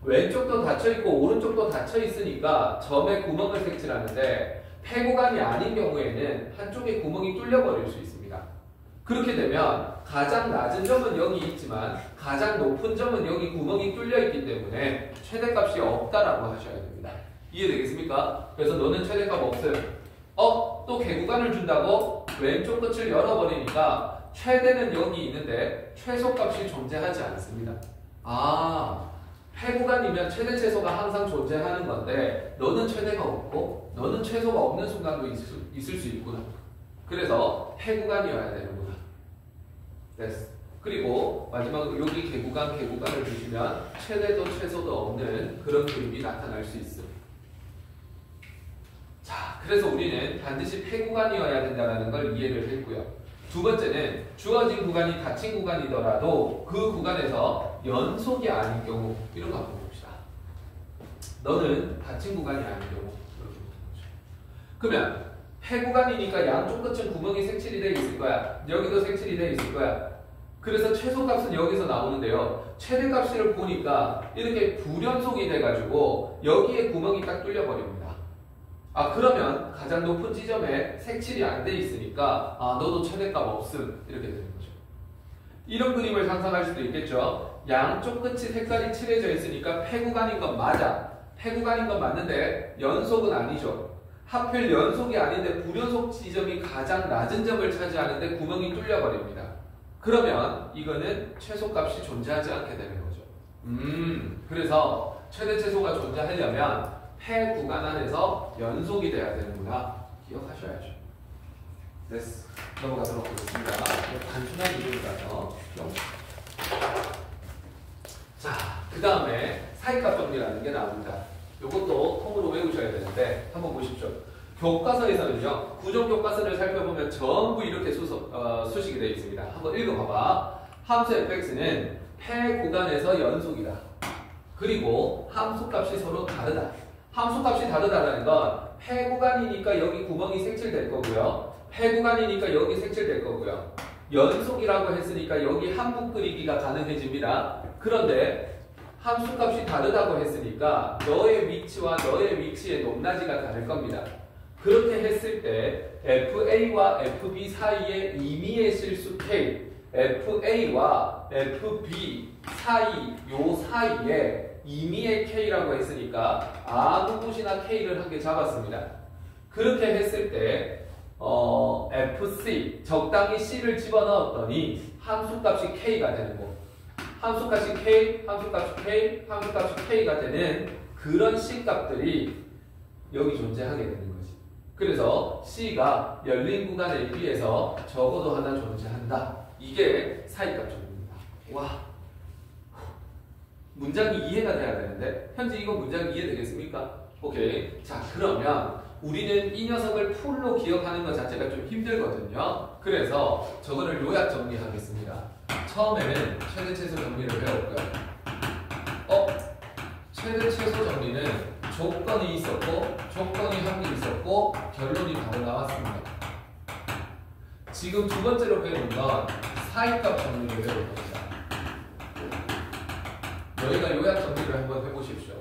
왼쪽도 닫혀있고 오른쪽도 닫혀있으니까 점에 구멍을 색칠하는데 폐구간이 아닌 경우에는 한쪽에 구멍이 뚫려버릴 수 있습니다. 그렇게 되면 가장 낮은 점은 여기 있지만 가장 높은 점은 여기 구멍이 뚫려있기 때문에 최대값이 없다라고 하셔야 됩니다. 이해되겠습니까? 그래서 너는 최대값 없음. 또 개구간을 준다고 왼쪽 끝을 열어버리니까 최대는 여기 있는데 최소값이 존재하지 않습니다. 폐구간이면 최대 최소가 항상 존재하는 건데 너는 최대가 없고 너는 최소가 없는 순간도 있을 수 있구나. 그래서 폐구간이어야 되는구나. 됐어. 그리고 마지막으로 여기 개구간을 주시면 최대도 최소도 없는 그런 그림이 나타날 수 있습니다. 자, 그래서 우리는 반드시 폐구간이어야 된다는 걸 이해를 했고요. 두 번째는 주어진 구간이 닫힌 구간이더라도 그 구간에서 연속이 아닌 경우 이런 거 한번 봅시다. 너는 닫힌 구간이 아닌 경우 이렇게 보죠. 그러면 폐구간이니까 양쪽 끝은 구멍이 색칠이 되어 있을 거야. 여기도 색칠이 되어 있을 거야. 그래서 최소값은 여기서 나오는데요. 최대값을 보니까 이렇게 불연속이 돼가지고 여기에 구멍이 딱 뚫려버립니다. 그러면 가장 높은 지점에 색칠이 안 돼 있으니까 너도 최대값 없음 이렇게 되는 거죠. 이런 그림을 상상할 수도 있겠죠. 양쪽 끝이 색깔이 칠해져 있으니까 폐구간인 건 맞아. 폐구간인 건 맞는데 연속은 아니죠. 하필 연속이 아닌데 불연속 지점이 가장 낮은 점을 차지하는데 구멍이 뚫려버립니다. 그러면 이거는 최소값이 존재하지 않게 되는 거죠. 그래서 최대 최소가 존재하려면 폐 구간 안에서 연속이 돼야 되는구나. 기억하셔야죠. 됐어. 넘어가도록 하겠습니다. 단순한 이유라서. 자, 그 다음에 사이값 정리라는 게 나옵니다. 이것도 통으로 외우셔야 되는데 한번 보십시오. 교과서에서는요. 구종 교과서를 살펴보면 전부 이렇게 수식이 되어 있습니다. 한번 읽어봐봐. 함수 fx는 폐 구간에서 연속이다. 그리고 함수값이 서로 다르다. 함수값이 다르다는 건 폐구간이니까 여기 구멍이 색칠될 거고요. 폐구간이니까 여기 색칠될 거고요. 연속이라고 했으니까 여기 한부 그리기가 가능해집니다. 그런데 함수값이 다르다고 했으니까 너의 위치와 너의 위치의 높낮이가 다를 겁니다. 그렇게 했을 때 FA와 FB 사이의 임의의 실수 K, FA와 FB 요 사이에 임의의 K라고 했으니까 아무 곳이나 K를 한 개 잡았습니다. 그렇게 했을 때 FC 적당히 C를 집어넣었더니 함수값이 K가 되는 거. 함수값이 K, 함수값이 K, 함수값이 K가 되는 그런 C값들이 여기 존재하게 되는 거지. 그래서 C가 열린 구간 AB에서 적어도 하나 존재한다. 이게 사이값 정리입니다. 와, 문장이 이해가 돼야 되는데 현재 이거 문장이 이해되겠습니까? 오케이. 자, 그러면 우리는 이 녀석을 풀로 기억하는 것 자체가 좀 힘들거든요. 그래서 저거를 요약 정리하겠습니다. 처음에는 최대 최소 정리를 배웠고요. 최대 최소 정리는 조건이 있었고 조건이 한 개 있었고 결론이 바로 나왔습니다. 지금 두 번째로 배우는 건 사이값 정리를 배울 겁니다. 저희가 요약 정리를 한번 해보십시오.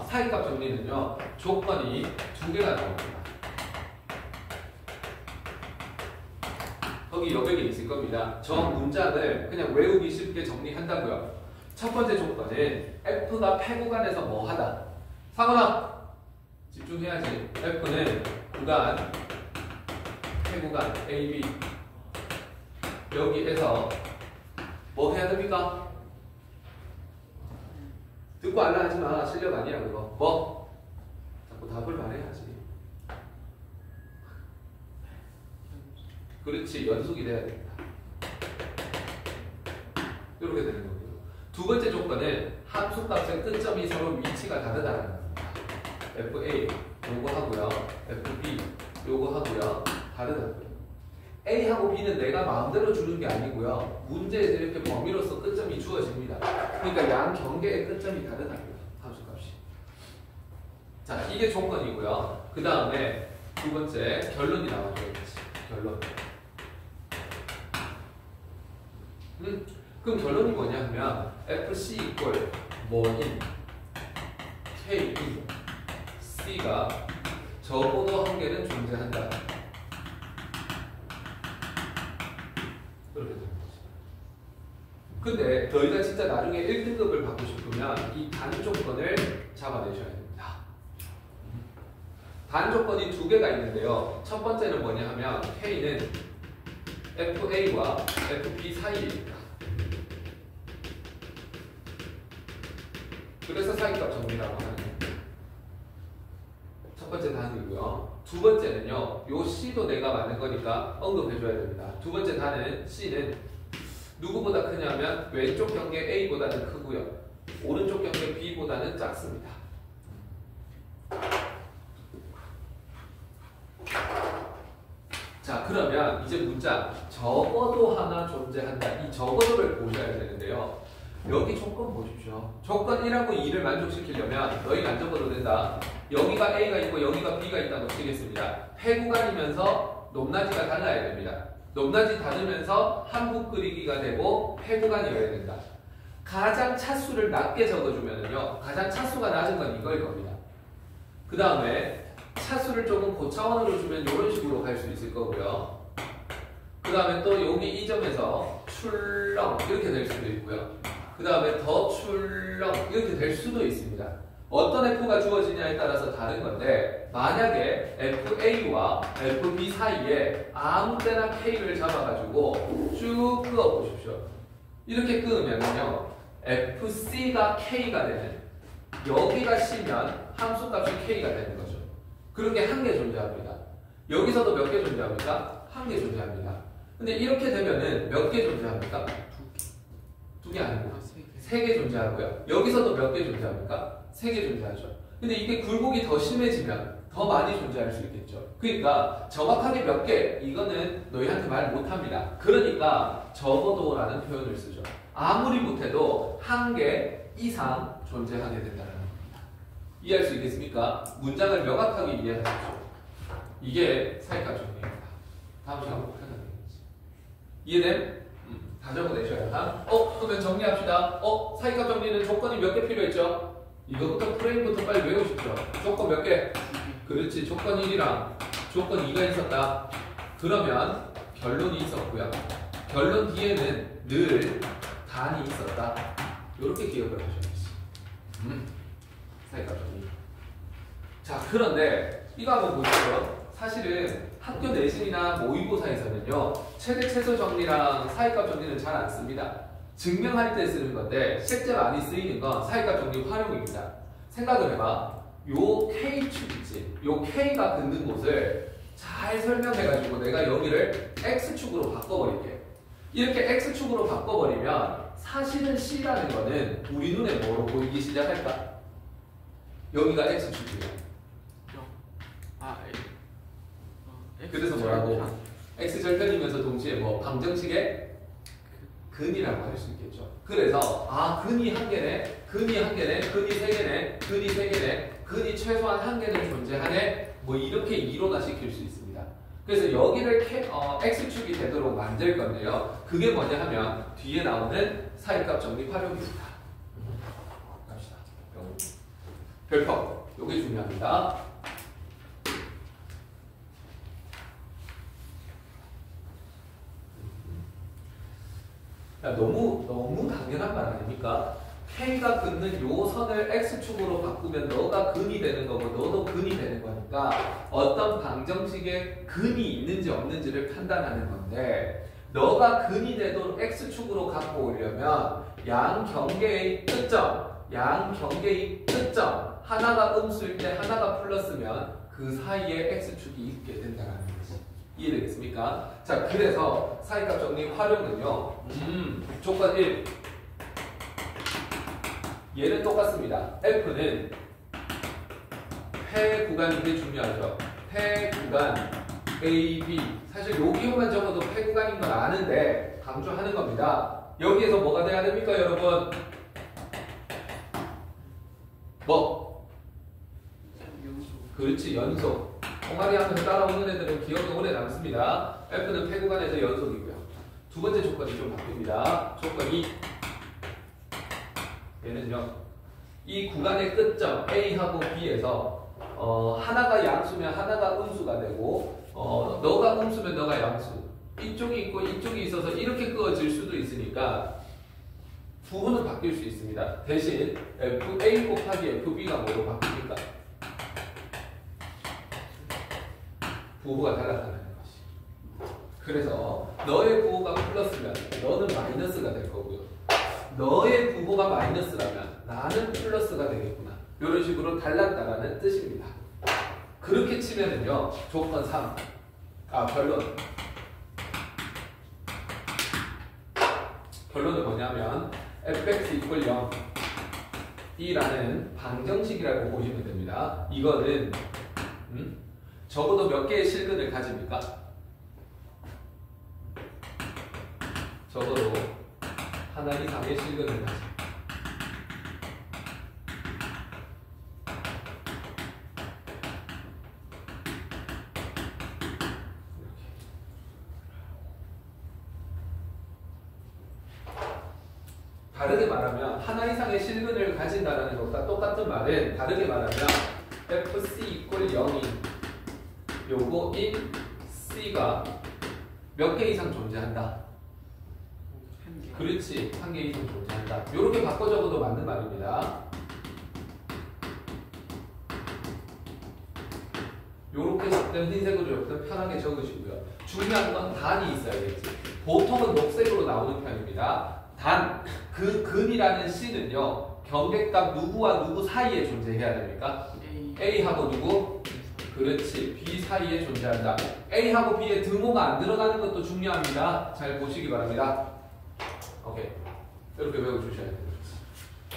사이값 정리는요, 조건이 두 개가 나옵니다. 거기 여백이 있을 겁니다. 저 문장을 그냥 외우기 쉽게 정리한다고요. 첫 번째 조건은 F가 폐구간에서 뭐 하다. 상원아! 집중해야지. F는 구간, 폐구간 AB 여기에서 뭐 해야 됩니까? 듣고 알라 하지 마. 실력 아니야 그거. 뭐? 자꾸 답을 말해야지. 그렇지. 연속이 돼야 됩니다. 이렇게 되는 거고요. 두 번째 조건은 함수값의 끝점이 서로 위치가 다르다는 겁니다. FA 요거 하고요. FB 요거 하고요. 다르다고요. A하고 B는 내가 마음대로 주는 게 아니고요. 문제에서 이렇게 범위로서 끝점이 주어집니다. 그러니까 양 경계의 끝점이 다르다고요. 함수값이. 자, 이게 조건이고요. 그 다음에 두 번째 결론이 나와줘야겠지. 결론. 그럼 결론이 뭐냐 하면 FC 이꼴 뭐인 K인 C가 적어도 한 개는 존재한다. 그렇게 되는 거죠. 근데 너희가 진짜 나중에 1등급을 받고 싶으면 이 단조건을 잡아내셔야 됩니다. 단조건이 두 개가 있는데요. 첫 번째는 뭐냐 하면 K는 FA와 FB 사이입니다. 그래서 사이값 정리라고 하는 겁니다. 첫 번째 단이고요. 두 번째는요. 요 C도 내가 맞는 거니까 언급해줘야 됩니다. 두 번째 단은 C는 누구보다 크냐면 왼쪽 경계 A보다는 크고요. 오른쪽 경계 B보다는 작습니다. 자, 그러면 이제 문장 적어도 하나 존재한다. 이 적어도를 보셔야 되는데요. 여기 조건 보십시오. 조건 1하고 2를 만족시키려면 너희가 안 적어도 된다. 여기가 A가 있고 여기가 B가 있다고 치겠습니다. 폐구간이면서 높낮이가 달라야 됩니다. 높낮이 다르면서 한국 그리기가 되고 폐구간이어야 된다. 가장 차수를 낮게 적어주면요. 가장 차수가 낮은 건 이거일 겁니다. 그 다음에 차수를 조금 고차원으로 주면 이런 식으로 갈 수 있을 거고요. 그 다음에 또 여기 이 점에서 출렁 이렇게 될 수도 있고요. 그 다음에 더 출렁 이렇게 될 수도 있습니다. 어떤 F가 주어지냐에 따라서 다른 건데 만약에 FA와 FB 사이에 아무 때나 K를 잡아가지고 쭉 그어보십시오. 이렇게 끄면요 FC가 K가 되는 여기가 C면 함수값이 K가 되는 거죠. 그런 게 한 개 존재합니다. 여기서도 몇 개 존재합니까? 한 개 존재합니다. 근데 이렇게 되면은 몇 개 존재합니까? 두 개 아니고 세 개 존재하고요. 여기서도 몇 개 존재합니까? 세 개 존재하죠. 근데 이게 굴곡이 더 심해지면 더 많이 존재할 수 있겠죠. 그러니까 정확하게 몇 개 이거는 너희한테 말 못합니다. 그러니까 적어도라는 표현을 쓰죠. 아무리 못해도 한 개 이상 존재하게 된다는 겁니다. 이해할 수 있겠습니까? 문장을 명확하게 이해하십시오. 이게 사이값 정리입니다. 다음 시간 꼭 하는 얘기지. 이해됨? 다 적어내셔야 한다. 그러면 정리합시다. 사이값 정리는 조건이 몇 개 필요했죠? 이거부터 프레임부터 빨리 외우십시오. 조건 몇 개? 그렇지. 조건 1이랑 조건 2가 있었다. 그러면 결론이 있었고요. 결론 뒤에는 늘 단이 있었다. 이렇게 기억을 하셔야지. 사이값 정리. 자, 그런데 이거 한번 보시죠. 사실은 학교 내신이나 모의고사에서는요, 최대 최소 정리랑 사이값 정리는 잘 안 씁니다. 증명할 때 쓰는 건데 실제로 많이 쓰이는 건 사이값 정리 활용입니다. 생각을 해봐. 요 K축 있지? 요 K가 긋는 곳을 잘 설명해가지고 내가 여기를 X축으로 바꿔버릴게. 이렇게 X축으로 바꿔버리면 사실은 C라는 거는 우리 눈에 뭐로 보이기 시작할까? 여기가 X축이야. 그래서 뭐라고? X절편이면서 동시에 뭐 방정식의 근이라고 할 수 있겠죠. 그래서 근이 한 개네, 근이 한 개네, 근이 세 개네, 근이 세 개네, 근이 최소한 한 개는 존재하네. 뭐 이렇게 이론화시킬 수 있습니다. 그래서 여기를 X축이 되도록 만들 건데요. 그게 뭐냐 하면 뒤에 나오는 사이값 정리 활용입니다. 갑시다. 별표. 요게 중요합니다. 야, 너무 당연한 말 아닙니까? K가 긋는 요 선을 X축으로 바꾸면 너가 근이 되는 거고 너도 근이 되는 거니까 어떤 방정식에 근이 있는지 없는지를 판단하는 건데 너가 근이 되도록 X축으로 갖고 오려면 양경계의 끝점 하나가 음수일 때 하나가 플러스면 그 사이에 X축이 있게 된다는 거지. 이해되겠습니까? 자, 그래서 사이값 정리 활용은요. 조건 1. 얘는 똑같습니다. F는 폐 구간이 게 중요하죠. 폐 구간 A, B. 사실 여기만 적어도 폐 구간인 건 아는데 강조하는 겁니다. 여기에서 뭐가 돼야 됩니까, 여러분? 뭐? 그렇지, 연속. 동아리 하면서 따라오는 애들은 기억이 오래 남습니다. F는 폐 구간에서 연속이고요. 두 번째 조건이 좀 바뀝니다. 조건 2. 얘는요, 이 구간의 끝점 A하고 B에서 하나가 양수면 하나가 음수가 되고 너가 음수면 너가 양수, 이쪽이 있고 이쪽이 있어서 이렇게 그어질 수도 있으니까 부호는 바뀔 수 있습니다. 대신 FA 곱하기 FB가 뭐로 바뀝니까? 부호가 달라진다는 것이. 그래서 너의 부호가 플러스면 너는 마이너스가 될 거고요. 너의 부호가 마이너스라면 나는 플러스가 되겠구나. 이런 식으로 달랐다라는 뜻입니다. 그렇게 치면은요, 조건 3. 결론. 결론은 뭐냐면 fx 이퀄 0 이라는 방정식이라고 보시면 됩니다. 이거는 적어도 몇 개의 실근을 가집니까? 적어도 하나 이상의 실근을 가집니다. 다르게 말하면 하나 이상의 실근을 가진다는 것과 똑같은 말은 다르게 말하면 FC 이퀄 0인 요거인 C가 몇 개 이상 존재한다. 그렇지, 한 개 이상 존재한다. 이렇게 바꿔 적어도 맞는 말입니다. 이렇게 적든 흰색으로 적든 편하게 적으시고요. 중요한 건 단이 있어야겠지. 보통은 녹색으로 나오는 편입니다. 단, 그 근이라는 C는요, 경계값 누구와 누구 사이에 존재해야 됩니까? A하고 누구? 그렇지, B 사이에 존재한다. A하고 B의 등호가 안 들어가는 것도 중요합니다. 잘 보시기 바랍니다. 오케이, 이렇게 외워주셔야 돼요.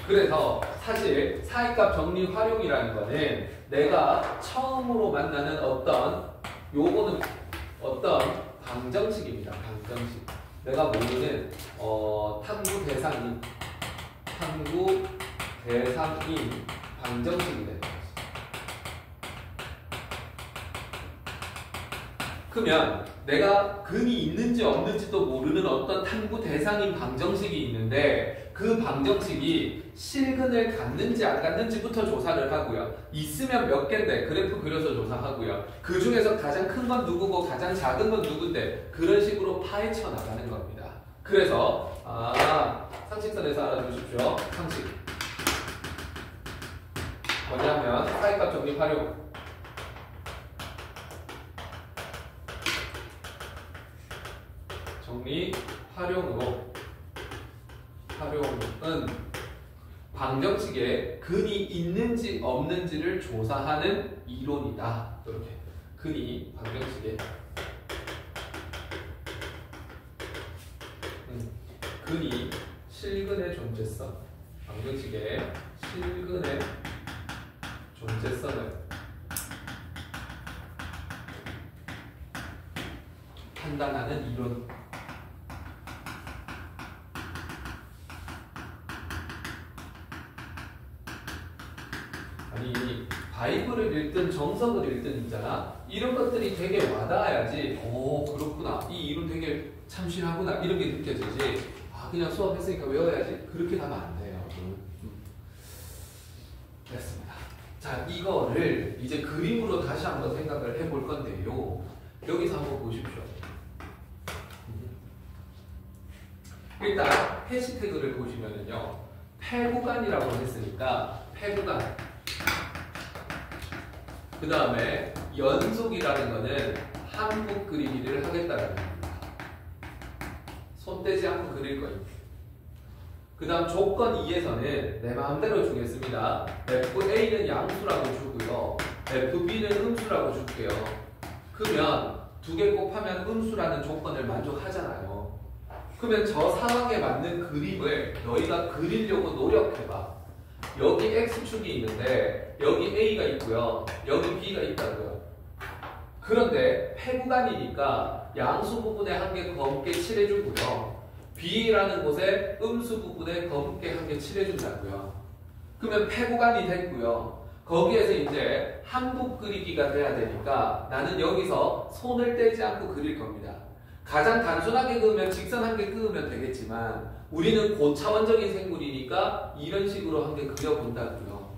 그래서 사실 사이값 정리 활용이라는 거는 내가 처음으로 만나는 요거는 어떤 방정식입니다. 방정식. 내가 모르는 탐구 대상인 방정식이 되는 거지. 그러면 내가 근이 있는지 없는지도 모르는 어떤 탐구 대상인 방정식이 있는데 그 방정식이 실근을 갖는지 안 갖는지부터 조사를 하고요. 있으면 몇 개인데 그래프 그려서 조사하고요. 그 중에서 가장 큰 건 누구고 가장 작은 건 누군데 그런 식으로 파헤쳐 나가는 겁니다. 그래서 상식선에서 알아두십시오. 상식. 뭐냐면 사이값 정리 활용. 정리 활용은 방정식에 근이 있는지 없는지를 조사하는 이론이다. 이렇게 근이 방정식에 근이 실근의 존재성, 방정식의 실근의 존재성을 판단하는 이론. 아니 바이블을 읽든 정석을 읽든 있잖아. 이런 것들이 되게 와닿아야지. 오 그렇구나. 이 이론 되게 참신하구나. 이런 게 느껴지지. 그냥 수업했으니까 외워야지. 그렇게 가면 안 돼요. 됐습니다. 자, 이거를 이제 그림으로 다시 한번 생각을 해볼 건데요. 여기서 한번 보십시오. 일단 해시태그를 보시면은요. 패구간이라고 했으니까 패구간. 그 다음에 연속이라는 거는 한국 그리기를 하겠다는 겁니다. 손 떼지 않고 그릴 거예요. 그 다음 조건 2에서는 내 마음대로 주겠습니다. FA는 양수라고 주고요. FB는 음수라고 줄게요. 그러면 두 개 곱하면 음수라는 조건을 만족하잖아요. 그러면 저 상황에 맞는 그림을 너희가 그리려고 노력해봐. 여기 X축이 있는데 여기 A가 있고요. 여기 B가 있다고요. 그런데 패구간이니까 양수 부분에 한 개 검게 칠해주고요. B라는 곳에 음수 부분에 검게 한 개 칠해준다고요. 그러면 패구간이 됐고요. 거기에서 이제 한국 그리기가 돼야 되니까 나는 여기서 손을 떼지 않고 그릴 겁니다. 가장 단순하게 그으면 직선 한 개 그으면 되겠지만 우리는 고차원적인 생물이니까 이런 식으로 한 개 그려본다고요.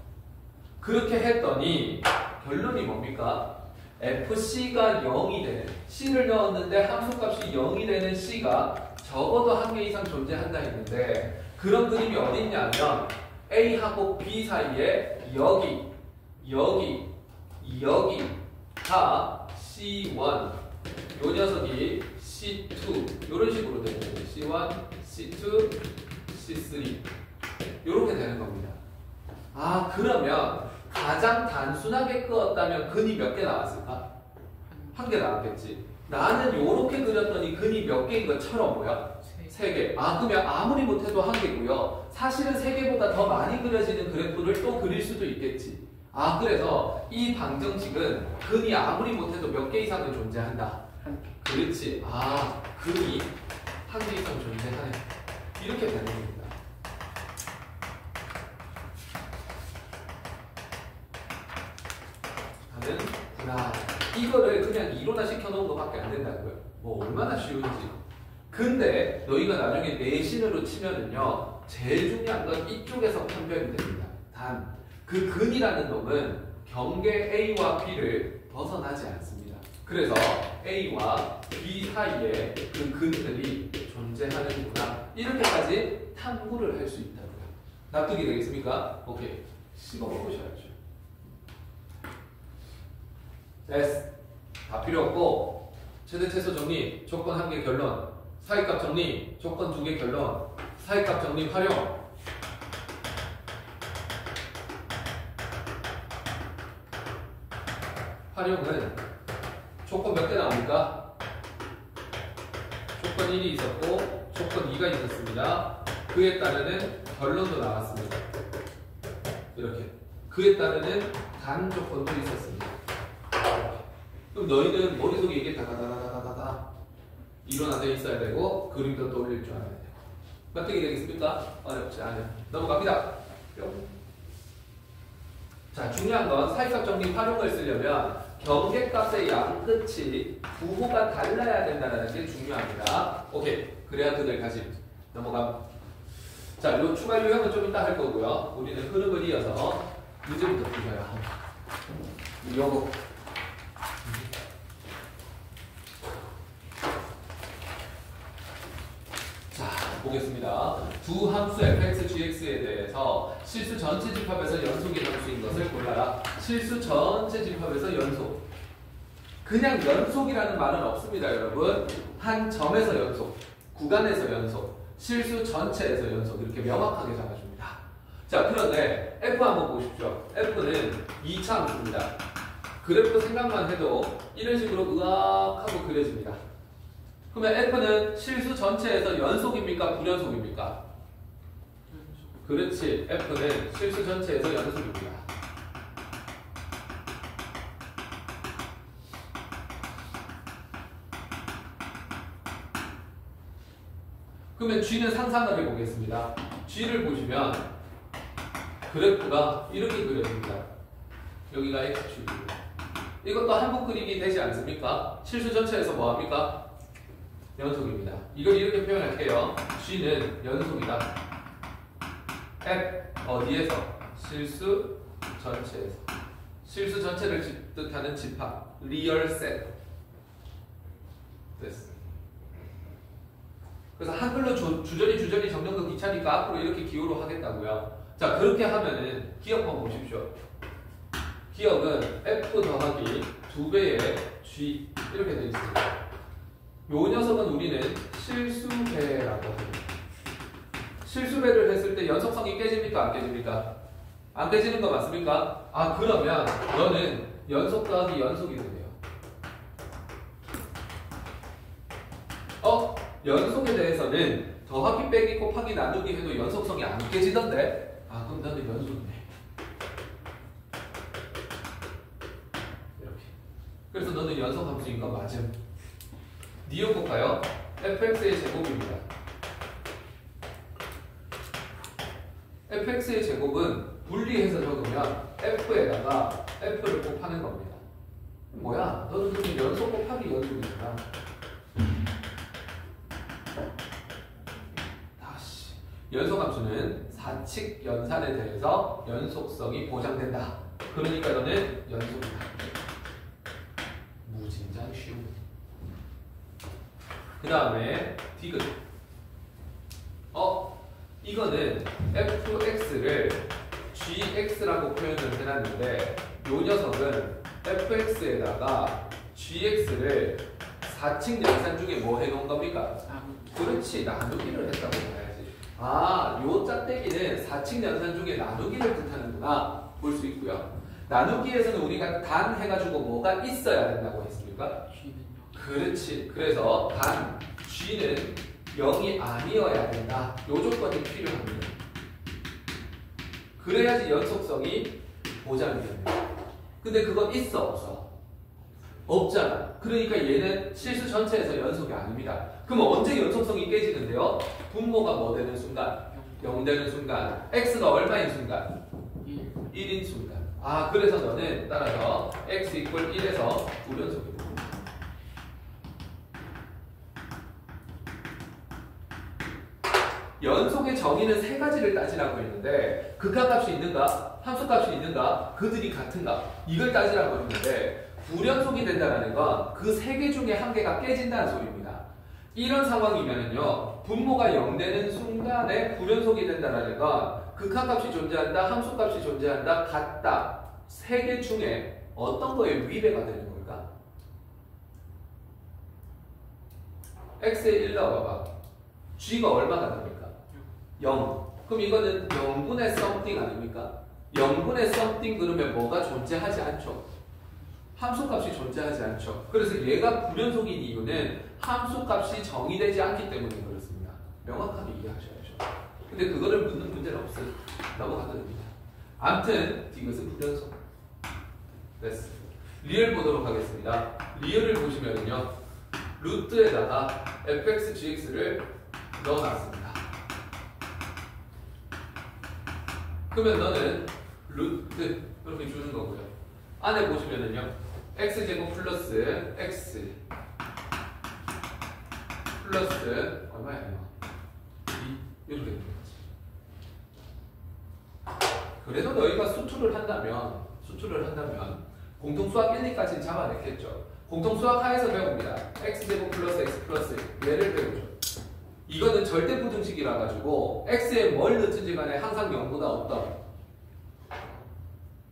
그렇게 했더니 결론이 뭡니까? FC가 0이 되는, C를 넣었는데 함수값이 0이 되는 C가 적어도 한 개 이상 존재한다 했는데 그런 그림이 어디 있냐면 A하고 B 사이에 여기가 C1, 요 녀석이 C2 이런 식으로 되는 거예요. C1, C2, C3 이렇게 되는 겁니다. 그러면 가장 단순하게 그었다면 근이 몇 개 나왔을까? 한 개 나왔겠지. 나는 요렇게 그렸더니 근이 몇 개인 것처럼 뭐야? 세 개. 그러면 아무리 못해도 한 개고요. 사실은 세 개보다 더 많이 그려지는 그래프를 또 그릴 수도 있겠지. 그래서 이 방정식은 근이 아무리 못해도 몇 개 이상은 존재한다. 그렇지. 근이 한 개 이상 존재하네. 이렇게 되는 겁니다. 하는구나. 이거를 그냥 이론화 시켜놓은 것밖에 안 된다고요. 뭐 얼마나 쉬운지. 근데 너희가 나중에 내신으로 치면은요, 제일 중요한 건 이쪽에서 판별이 됩니다. 단, 그 근이라는 놈은 경계 A와 B를 벗어나지 않습니다. 그래서 A와 B 사이에 그 근들이 존재하는구나. 이렇게까지 탐구를 할 수 있다고요. 납득이 되겠습니까? 오케이. 씹어보셔야죠. 됐어. 다 필요 없고 최대 최소 정리, 조건 한 개 결론, 사이값 정리, 조건 두 개 결론, 사이값 정리 활용. 활용은 조건 몇 개 나옵니까? 조건 1이 있었고 조건 2가 있었습니다. 그에 따르는 결론도 나왔습니다. 이렇게 그에 따르는 단 조건도 있었습니다. 그럼 너희는 머릿속에 이게 다다다다다다 일어나져 있어야 되고 그림도 떠올릴 줄 알아야 돼요. 납득이 되겠습니까? 어렵지 않아요. 넘어갑니다. 뿅. 자, 중요한 건 사이값 정리 활용을 쓰려면 경계값의 양끝이 부호가 달라야 된다는 게 중요합니다. 오케이. 그래야 그들 가심. 넘어감. 자, 요 추가 유형은 좀 이따 할 거고요. 우리는 흐름을 이어서 문제부터 푸셔야 합니다. 요거. 자, 보겠습니다. 두 함수 fx, gx에 대해서 실수 전체 집합에서 연속인 함수인 것을 골라라. 실수 전체 집합에서 연속. 그냥 연속이라는 말은 없습니다, 여러분. 한 점에서 연속, 구간에서 연속, 실수 전체에서 연속 이렇게 명확하게 잡아줍니다. 자, 그런데 F 한번 보십시오. F는 2차 함수입니다. 그래프 생각만 해도 이런 식으로 으악하고 그려집니다. 그러면 F는 실수 전체에서 연속입니까? 불연속입니까? 그렇지. F는 실수 전체에서 연속입니다. 그러면 G는 상상을 해보겠습니다. G를 보시면 그래프가 이렇게 그려집니다. 여기가 X축이고 이것도 한복 그리기 되지 않습니까? 실수 전체에서 뭐합니까? 연속입니다. 이걸 이렇게 표현할게요. G는 연속이다. F 어디에서? 실수 전체에서. 실수 전체를 뜻하는 집합 리얼 셋. 됐어. 그래서 한글로 주저리 적는 거 귀찮으니까 앞으로 이렇게 기호로 하겠다고요. 자, 그렇게 하면은 기억 한번 보십시오. 기억은 F 더하기 2배의 G 이렇게 되어 있습니다. 요 녀석은 우리는 실수배라고 합니다. 실수배를 했을 때 연속성이 깨집니까? 안 깨집니까? 안 깨지는 거 맞습니까? 아, 그러면 너는 연속 더하기 연속이 되네요. 연속에 대해서는 더하기 빼기 곱하기 나누기 해도 연속성이 안 깨지던데? 아, 그럼 나는 연속이네. 이렇게. 그래서 너는 연속 함수인 거 맞음. 니은 볼까요? fx의 제곱입니다. fx의 제곱은 분리해서 적으면 f에다가 f를 곱하는 겁니다. 뭐야? 너는 그럼 연속 곱하기 연속이구나. 다시. 연속함수는 사칙 연산에 대해서 연속성이 보장된다. 그러니까 너는 연속이다. 무진장 쉬운. 그 다음에 디귿. 이거는 fx를 gx라고 표현을 해놨는데 요 녀석은 fx에다가 gx를 사칙 연산 중에 뭐 해놓은 겁니까? 그렇지, 나누기를 했다고 봐야지. 아, 요 짝대기는 사칙 연산 중에 나누기를 뜻하는구나 볼 수 있고요. 나누기에서는 우리가 단 해가지고 뭐가 있어야 된다고 했습니까? 그렇지. 그래서 단 G는 0이 아니어야 된다. 요 조건이 필요합니다. 그래야지 연속성이 보장이 됩니다. 근데 그건 있어 없어? 없잖아. 그러니까 얘는 실수 전체에서 연속이 아닙니다. 그럼 언제 연속성이 깨지는데요? 분모가 뭐 되는 순간? 0 되는 순간. x가 얼마인 순간? 1인 순간. 아, 그래서 너는 따라서 x 이퀄 1에서 불연속입니다. 연속의 정의는 세 가지를 따지라고 했는데 극한값이 있는가? 함수값이 있는가? 그들이 같은가? 이걸 따지라고 했는데 불연속이 된다는 건 그 세 개 중에 한 개가 깨진다는 소리입니다. 이런 상황이면은요, 분모가 0 되는 순간에 불연속이 된다는 건 극한값이 존재한다, 함수값이 존재한다, 같다. 세 개 중에 어떤 거에 위배가 되는 걸까? x에 1 넣어봐봐. g가 얼마가 됩니까? 0. 그럼 이거는 0분의 something 아닙니까? 0분의 something 그러면 뭐가 존재하지 않죠? 함수값이 존재하지 않죠. 그래서 얘가 불연속인 이유는 함수값이 정의되지 않기 때문에 그렇습니다. 명확하게 이해하셔야죠. 근데 그거를 묻는 문제는 없어요. 넘어가도 됩니다. 아무튼 디귿은 불연속. 됐어. 리얼 보도록 하겠습니다. 리얼을 보시면은요, 루트에다가 fx, gx를 넣어놨습니다. 그러면 너는 루트 이렇게 주는 거고요. 안에 보시면은요, x제곱 플러스 x 플러스 얼마야? 2 이렇게 되는 거지. 그래도 너희가 수투를 한다면 공통수학 1, 2까지는 잡아냈겠죠. 공통수학 하에서 배웁니다. x제곱 플러스 x 플러스 얘를 배우죠. 이거는 절대 부등식이라 가지고 x에 뭘 넣든지 간에 항상 0보다 어떤?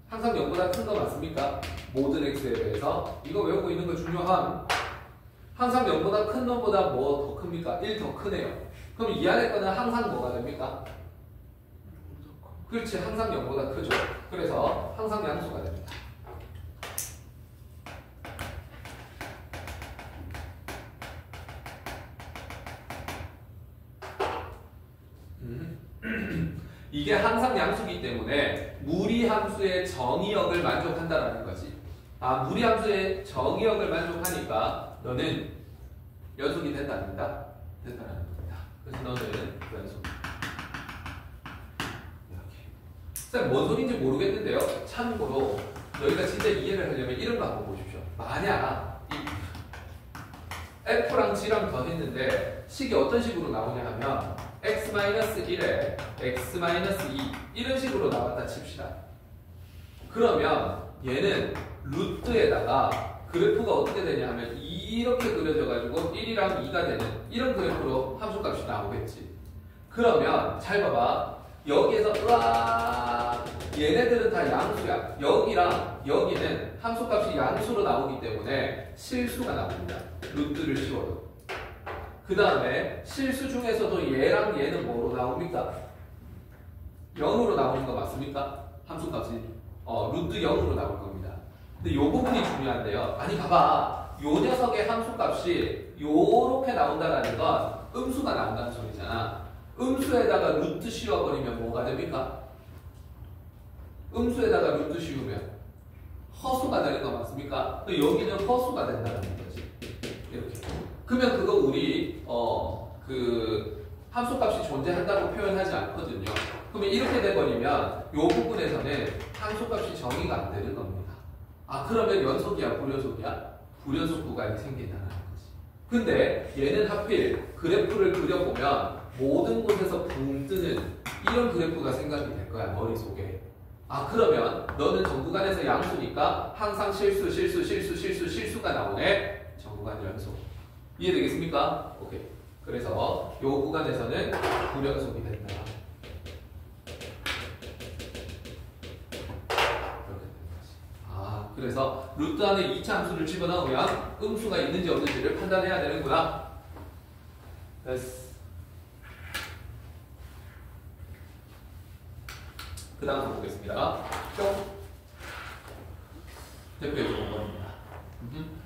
항상 0보다 큰 거 맞습니까? 모든 x에 대해서. 이거 외우고 있는 거 중요함. 항상 0보다 큰 놈보다 뭐 더 큽니까? 1 더 크네요. 그럼 이 안에 거는 항상 뭐가 됩니까? 그렇지, 항상 0보다 크죠. 그래서 항상 양수가 됩니다. 이게 항상 양수이기 때문에 무리함수의 정의역을 만족한다라는 거지. 아, 무리함수의 정의역을 만족하니까 너는 연속이 된답니다. 된다라는 겁니다. 그래서 너는 연속. 이렇게. 쌤, 뭔 소리인지 모르겠는데요. 참고로 너희가 진짜 이해를 하려면 이런 거 한번 보십시오. 만약 이 F랑 G랑 더했는데 식이 어떤 식으로 나오냐 하면 x-1에 x-2 이런 식으로 나왔다 칩시다. 그러면 얘는 루트에다가 그래프가 어떻게 되냐 하면 이렇게 그려져 가지고 1이랑 2가 되는 이런 그래프로 함수값이 나오겠지. 그러면 잘 봐봐. 여기에서 으아 얘네들은 다 양수야. 여기랑 여기는 함수값이 양수로 나오기 때문에 실수가 나옵니다. 루트를 씌워도. 그 다음에 실수 중에서도 얘랑 얘는 뭐로 나옵니까? 0으로 나오는 거 맞습니까? 함수값이 루트 0으로 나올 겁니다. 근데 요 부분이 중요한데요. 아니 봐봐. 요 녀석의 함수값이 요렇게 나온다는 건 음수가 나온다는 소리잖아. 음수에다가 루트 씌워버리면 뭐가 됩니까? 음수에다가 루트 씌우면 허수가 되는 거 맞습니까? 여기는 허수가 된다는 거지. 이렇게. 그러면 그거 우리 그 함수값이 존재한다고 표현하지 않거든요. 그러면 이렇게 돼버리면 이 부분에서는 함수값이 정의가 안 되는 겁니다. 아, 그러면 연속이야 불연속이야? 불연속 구간이 생긴다는 거지. 근데 얘는 하필 그래프를 그려보면 모든 곳에서 붕 뜨는 이런 그래프가 생각이 될 거야 머릿속에. 아, 그러면 너는 전 구간에서 양수니까 항상 실수가 나오네. 전 구간 연속. 이해되겠습니까? 오케이. 그래서 이 구간에서는 불연속이 된다. 그렇게 되는 거지. 아, 그래서 루트 안에 2차 함수를 집어넣으면 음수가 있는지 없는지를 판단해야 되는구나. 됐어. 그 다음 보겠습니다. 대표의 조건입니다.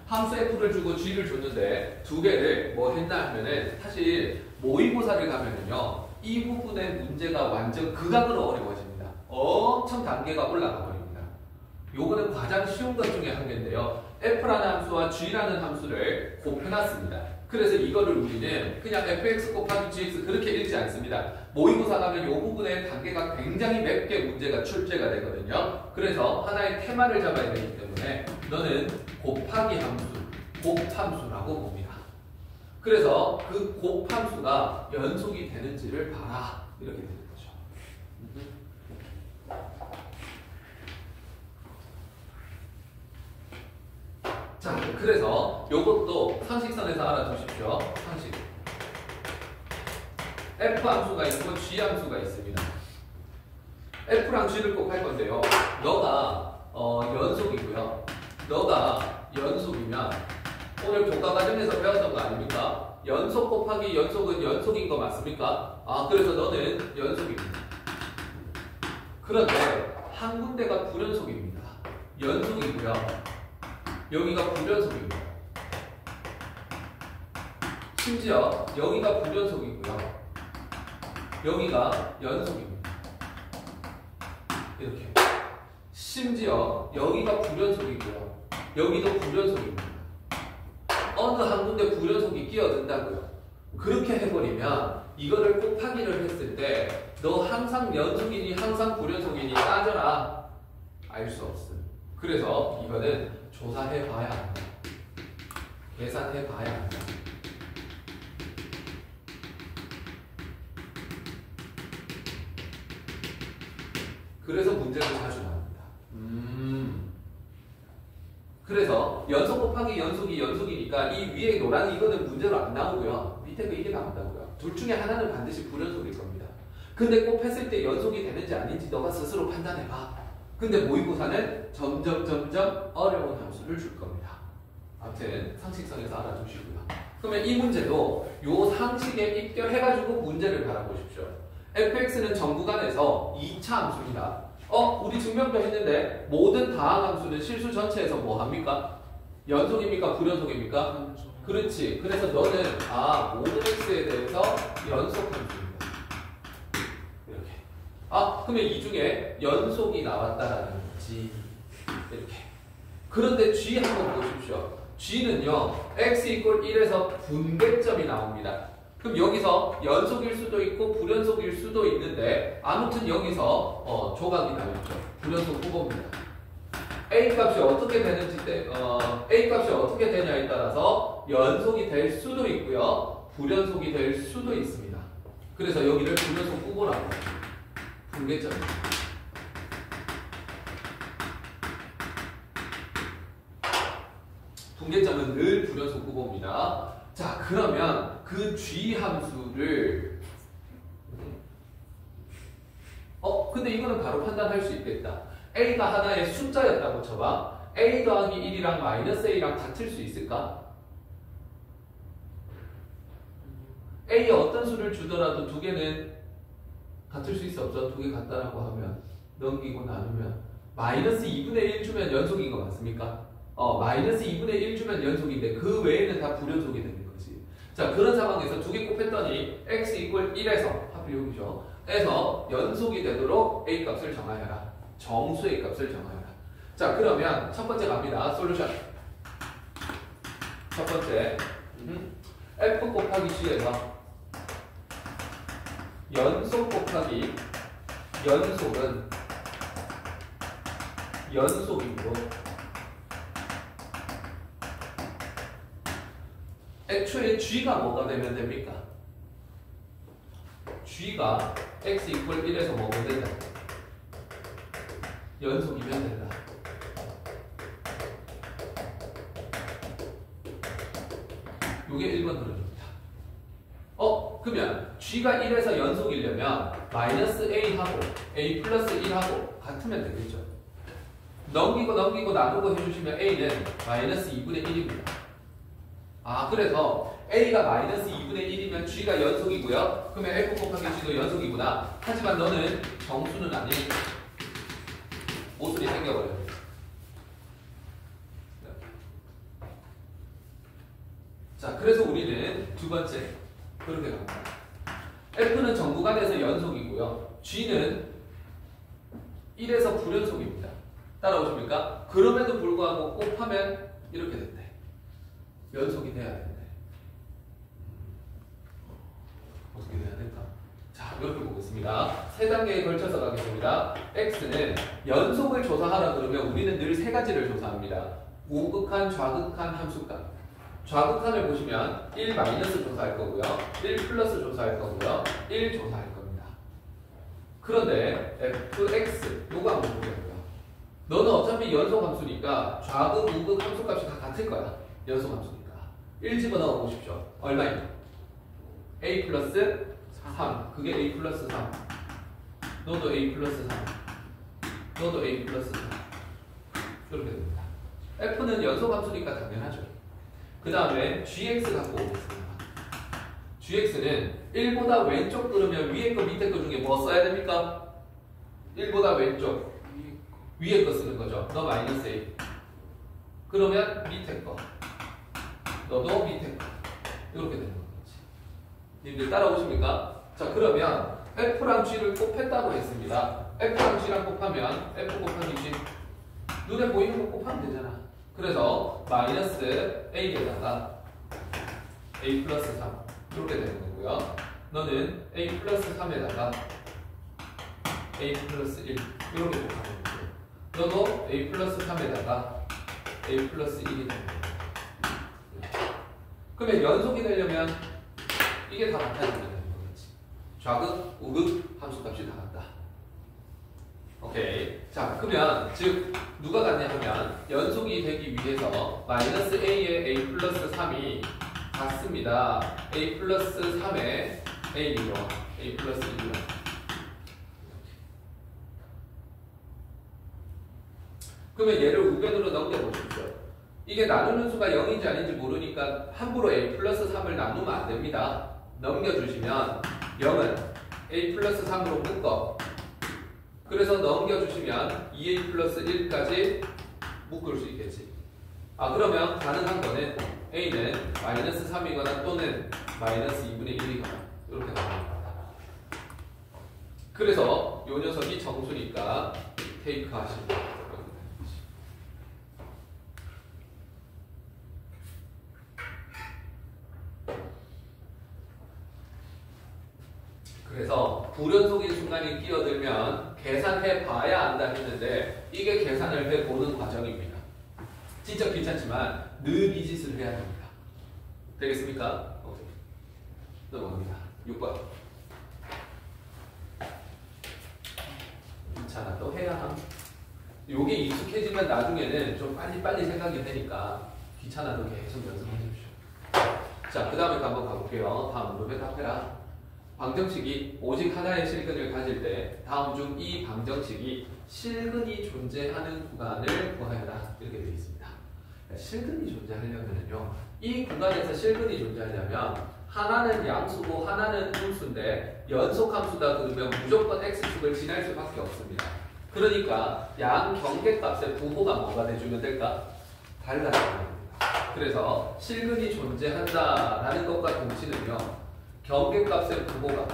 함수 F를 주고 G를 줬는데 두 개를 뭐 했나 하면은 사실 모의고사를 가면은요 이 부분의 문제가 완전 극악으로 어려워집니다. 엄청 단계가 올라가 버립니다. 요거는 가장 쉬운 것 중에 한 개인데요. F라는 함수와 G라는 함수를 곱해놨습니다. 그래서 이거를 우리는 그냥 fx 곱하기 gx 그렇게 읽지 않습니다. 모의고사 가면 이 부분의 단계가 굉장히 몇 개 문제가 출제가 되거든요. 그래서 하나의 테마를 잡아야 되기 때문에 너는 곱하기 함수, 곱함수라고 봅니다. 그래서 그 곱함수가 연속이 되는지를 봐라. 이렇게 되는 거죠. 자, 그래서 이것도 상식선에서 알아두십시오. 상식. F 함수가 있고 G 함수가 있습니다. F랑 G를 꼭 할 건데요. 너가 연속이고요. 너가 연속이면 오늘 교과과정에서 배웠던 거 아닙니까? 연속 곱하기 연속은 연속인 거 맞습니까? 아, 그래서 너는 연속입니다. 그런데 한 군데가 불연속입니다. 연속이고요. 여기가 불연속입니다. 심지어 여기가 불연속이고요. 여기가 연속입니다. 이렇게. 심지어 여기가 불연속이고요. 여기도 불연속입니다. 어느 한 군데 불연속이 끼어든다고요. 그렇게 해버리면 이거를 곱하기를 했을 때 너 항상 연속이니 항상 불연속이니 따져라. 알 수 없음. 그래서 이거는 조사해 봐야 한다. 계산해 봐야 한다. 그래서 문제가 자주 나옵니다. 그래서 연속 곱하기 연속이 연속이니까 이 위에 노란 이거는 문제로 안 나오고요. 밑에 거 이게 나온다고요. 둘 중에 하나는 반드시 불연속일 겁니다. 근데 곱했을 때 연속이 되는지 아닌지 너가 스스로 판단해봐. 근데 모의고사는 점점 어려운 함수를 줄 겁니다. 아무튼 상식선에서 알아두시고요. 그러면 이 문제도 요 상식에 입결해가지고 문제를 바라보십시오. fx는 정 구간에서 2차 함수입니다. 우리 증명도 했는데 모든 다항함수는 실수 전체에서 뭐 합니까? 연속입니까? 불연속입니까? 그렇지. 그래서 너는 모든 x에 대해서 연속함수입니다. 이렇게. 그러면 이 중에 연속이 나왔다라는 거지. 이렇게. 그런데 g 한번 보십시오. g는요. x 이퀄 1에서 분배점이 나옵니다. 그럼 여기서 연속일 수도 있고 불연속일 수도 있는데 아무튼 여기서 조각이 나왔죠. 불연속 후보입니다. a 값이 어떻게 되는지 a 값이 어떻게 되냐에 따라서 연속이 될 수도 있고요. 불연속이 될 수도 있습니다. 그래서 여기를 불연속 후보라고 합니다. 분배점입니다. 분배점은 늘 불연속 후보입니다. 자, 그러면 그 g 함수를 근데 이거는 바로 판단할 수 있겠다. a가 하나의 숫자였다고 쳐봐. a 더하기 1이랑 마이너스 a랑 같을 수 있을까? a에 어떤 수를 주더라도 두 개는 같을 수 있어 없어? 두 개 같다라고 하면 넘기고 나누면 마이너스 2분의 1 주면 연속인 거 맞습니까? 마이너스 2분의 1 주면 연속인데 그 외에는 다 불연속이 되는 거지. 자, 그런 상황에서 두 개 곱했더니 x 이퀄 1에서 하필 여기죠. 에서 연속이 되도록 a 값을 정하여라. 정수의 값을 정하여라. 자, 그러면 첫 번째 갑니다. 솔루션. 첫 번째 f 곱하기 c에서 연속 곱하기 연속은 연속이므로 애초에 g가 뭐가 되면 됩니까? g가 x 이퀄 1에서 뭐가 된다? 연속이면 된다. 요게 1번 들어줍니다. 그러면 g가 1에서 연속이려면 마이너스 a하고 a 플러스 1하고 같으면 되겠죠. 넘기고 나누고 해주시면 a는 마이너스 2분의 1입니다. 그래서 a가 마이너스 2분의 1이면 g가 연속이고요. 그러면 f 곱하기 g도 연속이구나. 하지만 너는 정수는 아니니까 모순이 생겨버려요. 자, 그래서 우리는 두 번째 그렇게 갑니다. f는 정 구간에서 연속이고요. g는 1에서 불연속입니다. 따라오십니까? 그럼에도 불구하고 곱하면 이렇게 된대. 연속이 돼야 된대. 어떻게 돼야 될까? 자, 이렇게 보겠습니다. 세 단계에 걸쳐서 가겠습니다. x는 연속을 조사하라 그러면 우리는 늘 세 가지를 조사합니다. 우극한, 좌극한, 함수값. 좌극한을 보시면 1 마이너스 조사할 거고요. 1 플러스 조사할 거고요. 1 조사할 겁니다. 그런데 fx 요거 한번 보자고요. 너는 어차피 연속 함수니까 좌극, 우극 함수값이 다 같을 거야. 연속 함수니까. 1 집어넣어 보십시오. 얼마입니까? a 플러스 3. 그게 a 플러스 3. 너도 a 플러스 3. 너도 a 플러스 3. 이렇게 됩니다. f는 연속 함수니까 당연하죠. 그 다음에 gx 갖고 오겠습니다. gx는 1보다 왼쪽 그러면 위에 거 밑에 거 중에 뭐 써야 됩니까? 1보다 왼쪽 위에 거 쓰는 거죠. 너 마이너스 a. 그러면 밑에 거 너도 밑에 거 이렇게 되는 거지. 님들 따라오십니까? 자, 그러면 f랑 g를 곱했다고 했습니다. f랑 g랑 곱하면 f 곱하기 g 눈에 보이는 거 곱하면 되잖아. 그래서 마이너스 a에다가 a 플러스 3 이렇게 되는 거고요. 너는 a 플러스 3에다가 a 플러스 1 이렇게 곱하는 거고, 너도 a 플러스 3에다가 a 플러스 1이 되는 거예요. 그러면 연속이 되려면 이게 다 같아야 되는 거겠지. 좌극, 우극 함수값이 다 같다. 오케이. 자, 그러면 즉 누가 같냐 하면 연속이 되기 위해서 마이너스 a에 a 플러스 3이 같습니다. a 플러스 3에 a이요. a 플러스 1이요. 그러면 얘를 우변으로 넘겨보십시오. 이게 나누는 수가 0인지 아닌지 모르니까 함부로 a 플러스 3을 나누면 안 됩니다. 넘겨주시면 0은 a 플러스 3으로 묶어. 그래서 넘겨주시면 2a 플러스 1까지 묶을 수 있겠지. 그러면 가능한 거는 a는 마이너스 3이거나 또는 마이너스 2분의 1이거나 이렇게 나옵니다. 그래서 요 녀석이 정수니까 테이크 하시면 됩니다. 그래서 불연속인 순간이 끼어들면 계산해 봐야 안다 했는데 이게 계산을 해보는 과정입니다. 진짜 귀찮지만 늘 이 짓을 해야 됩니다. 되겠습니까? 오케이. 넘어갑니다. 6번. 괜찮아. 또 해야 함. 요게 익숙해지면 나중에는 좀 빨리빨리 생각이 되니까 귀찮아도 계속 연습해 주십시오. 자, 그 다음에 한번 가볼게요. 다음 무릎에 답해라. 방정식이 오직 하나의 실근을 가질 때 다음 중 이 방정식이 실근이 존재하는 구간을 구하여라. 이렇게 되어 있습니다. 실근이 존재하려면요, 이 구간에서 실근이 존재하려면 하나는 양수고 하나는 음수인데 연속함수다 그러면 무조건 x축을 지날 수밖에 없습니다. 그러니까 양 경계값의 부호가 뭐가 돼주면 될까? 달라야 됩니다. 그래서 실근이 존재한다라는 것과 동시는요, 경계값의 부호가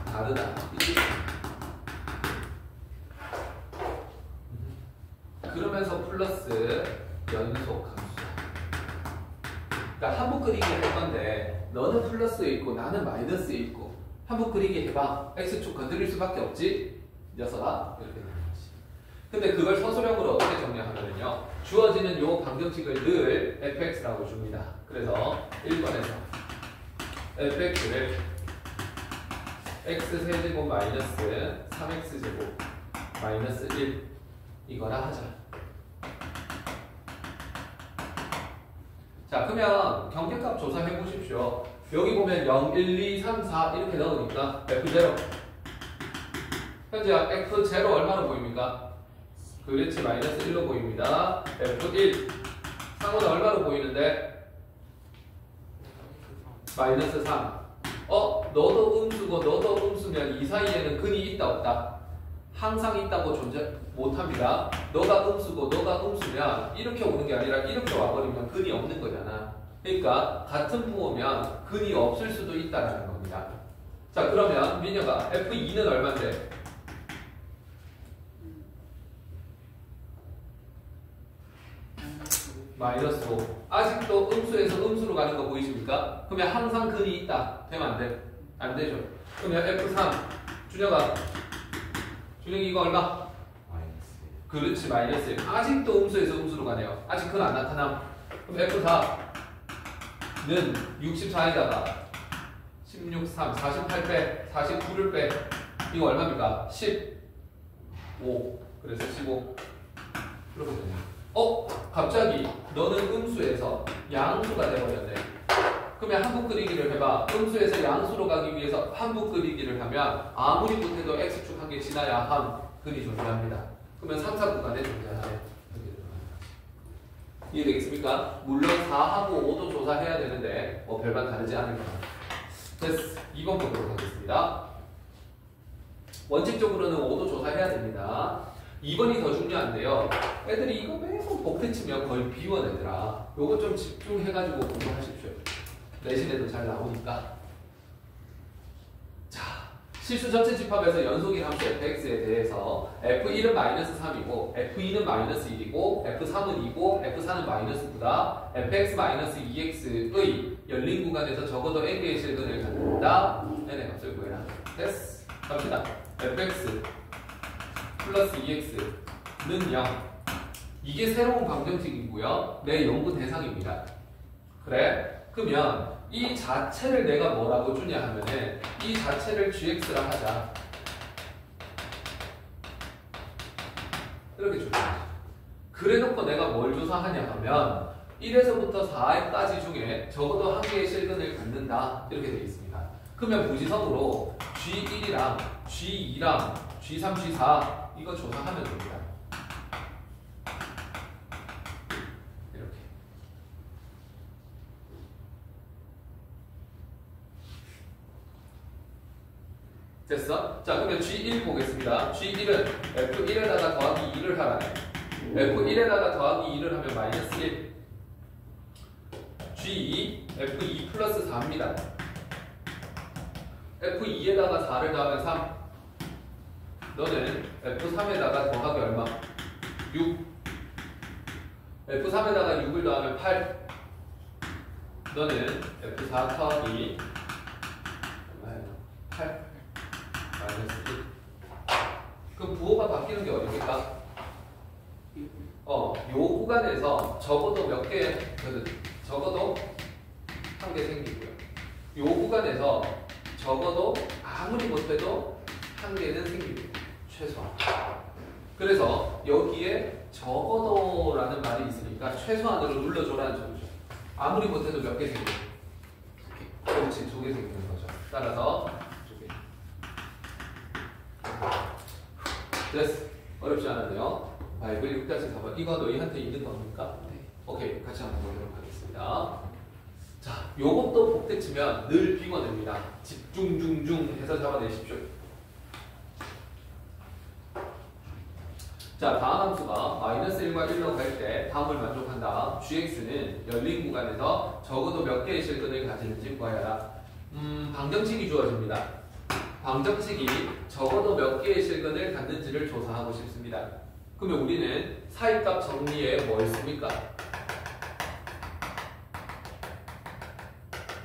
다르다. 그러면서 플러스 연속 함수다. 그러니까 한부 그리기 할 건데 너는 플러스에 있고 나는 마이너스에 있고 한부 그리기 해봐. x축 건드릴 수밖에 없지? 녀석아. 이렇게 되는 거지. 근데 그걸 서술형으로 어떻게 정리하면요, 주어지는 요 방정식을 늘 fx라고 줍니다. 그래서 1번에서 fx를 x세제곱 마이너스 3x제곱 마이너스 1 이거라 하자. 자, 그러면 경계값 조사해 보십시오. 여기 보면 0, 1, 2, 3, 4 이렇게 넣으니까 f0. 현재 f0 얼마로 보입니까? 그렇지, 마이너스 1로 보입니다. f1 상호는 얼마로 보이는데? 마이너스 3. 너도 음수고 너도 음수면 이 사이에는 근이 있다 없다? 항상 있다고 존재 못합니다. 너가 음수고 너가 음수면 이렇게 오는 게 아니라 이렇게 와버리면 근이 없는 거잖아. 그러니까 같은 부호면 근이 없을 수도 있다는 겁니다. 자, 그러면 민혁아, F2는 얼마인데? 마이너스 5. 아직도 음수에서 음수로 가는 거 보이십니까? 그러면 항상 근이 있다. 되면 안 돼? 안 되죠. 그러면 F3. 준혁아, 준혁이 이거 얼마? 마이너스. 그렇지, 마이너스 1. 아직도 음수에서 음수로 가네요. 아직 근 안 나타남. 그럼 F4는 64에다가 16, 3, 48 빼, 49를 빼. 이거 얼마입니까? 15. 그래서 15. 이렇게 되네요. 갑자기 너는 음수에서 양수가 되어버렸네. 그러면 한부 그리기를 해봐. 음수에서 양수로 가기 위해서 한부 그리기를 하면 아무리 못해도 x축 한 개 지나야 한 근이 존재합니다. 그러면 3, 4 구간에 존재하네. 이해되겠습니까? 물론 4하고 5도 조사해야 되는데 뭐 별반 다르지 않을 거야. 됐어. 2번 보도록 하겠습니다. 원칙적으로는 5도 조사해야 됩니다. 2번이 더 중요한데요. 애들이 이거 매번 복대치면 거의 비워 애들아. 요거 좀 집중해가지고 공부하십시오. 내신에도 잘 나오니까. 자, 실수 전체 집합에서 연속인 함수 fx에 대해서 f1은 마이너스 3이고 f2는 마이너스 1이고 f3은 2고 f4는 마이너스 9다. fx 마이너스 2x의 열린 구간에서 적어도 n개의 실근을 갖는다. n의 값을 구해라. 됐어. 갑시다. fx 플러스 2x는 0. 이게 새로운 방정식이고요. 내 연구 대상입니다. 그래? 그러면 이 자체를 내가 뭐라고 주냐 하면은 이 자체를 gx라 하자. 이렇게 주자. 그래놓고 내가 뭘 조사하냐 하면 1에서부터 4까지 중에 적어도 한 개의 실근을 갖는다. 이렇게 되어 있습니다. 그러면 부지성으로 G1이랑 G2랑 G3, G4 이거 조사하면 됩니다. 이렇게. 됐어? 자, 그러면 G1 보겠습니다. G1은 F1에다가 더하기 2를 하라네. F1에다가 더하기 2를 하면 마이너스 1. G2, F2 플러스 4입니다. F2에다가 4를 더하면 3. 너는 F3에다가 더하기 얼마? 6. F3에다가 6을 더하면 8. 너는 F4 더하기 8. 마이너스 1. 그럼 부호가 바뀌는 게 어디입니까? 요 구간에서 적어도 몇 개, 적어도 한 개 생기고요. 요 구간에서 적어도 아무리 못해도 한 개는 생깁니다. 최소한. 그래서 여기에 적어도라는 말이 있으니까 최소한으로 눌러줘라는 점이죠. 아무리 못해도 몇 개 생겨요? 2개. 그렇지, 2개 생기는 거죠. 따라서 2개. 됐어. 어렵지 않았네요. 바이블 6-4번. 이거 너희한테 있는 겁니까? 네. 오케이. 같이 한번 보도록 하겠습니다. 자, 요것도 복대치면 늘 빙어냅니다. 집중, 중중 해서 잡아내십시오. 자, 다음 함수가 마이너스 1과 1로 갈 때 다음을 만족한다. gx는 열린 구간에서 적어도 몇 개의 실근을 가지는지 구하여라. 방정식이 주어집니다. 방정식이 적어도 몇 개의 실근을 갖는지를 조사하고 싶습니다. 그러면 우리는 사이값 정리에 뭐 있습니까?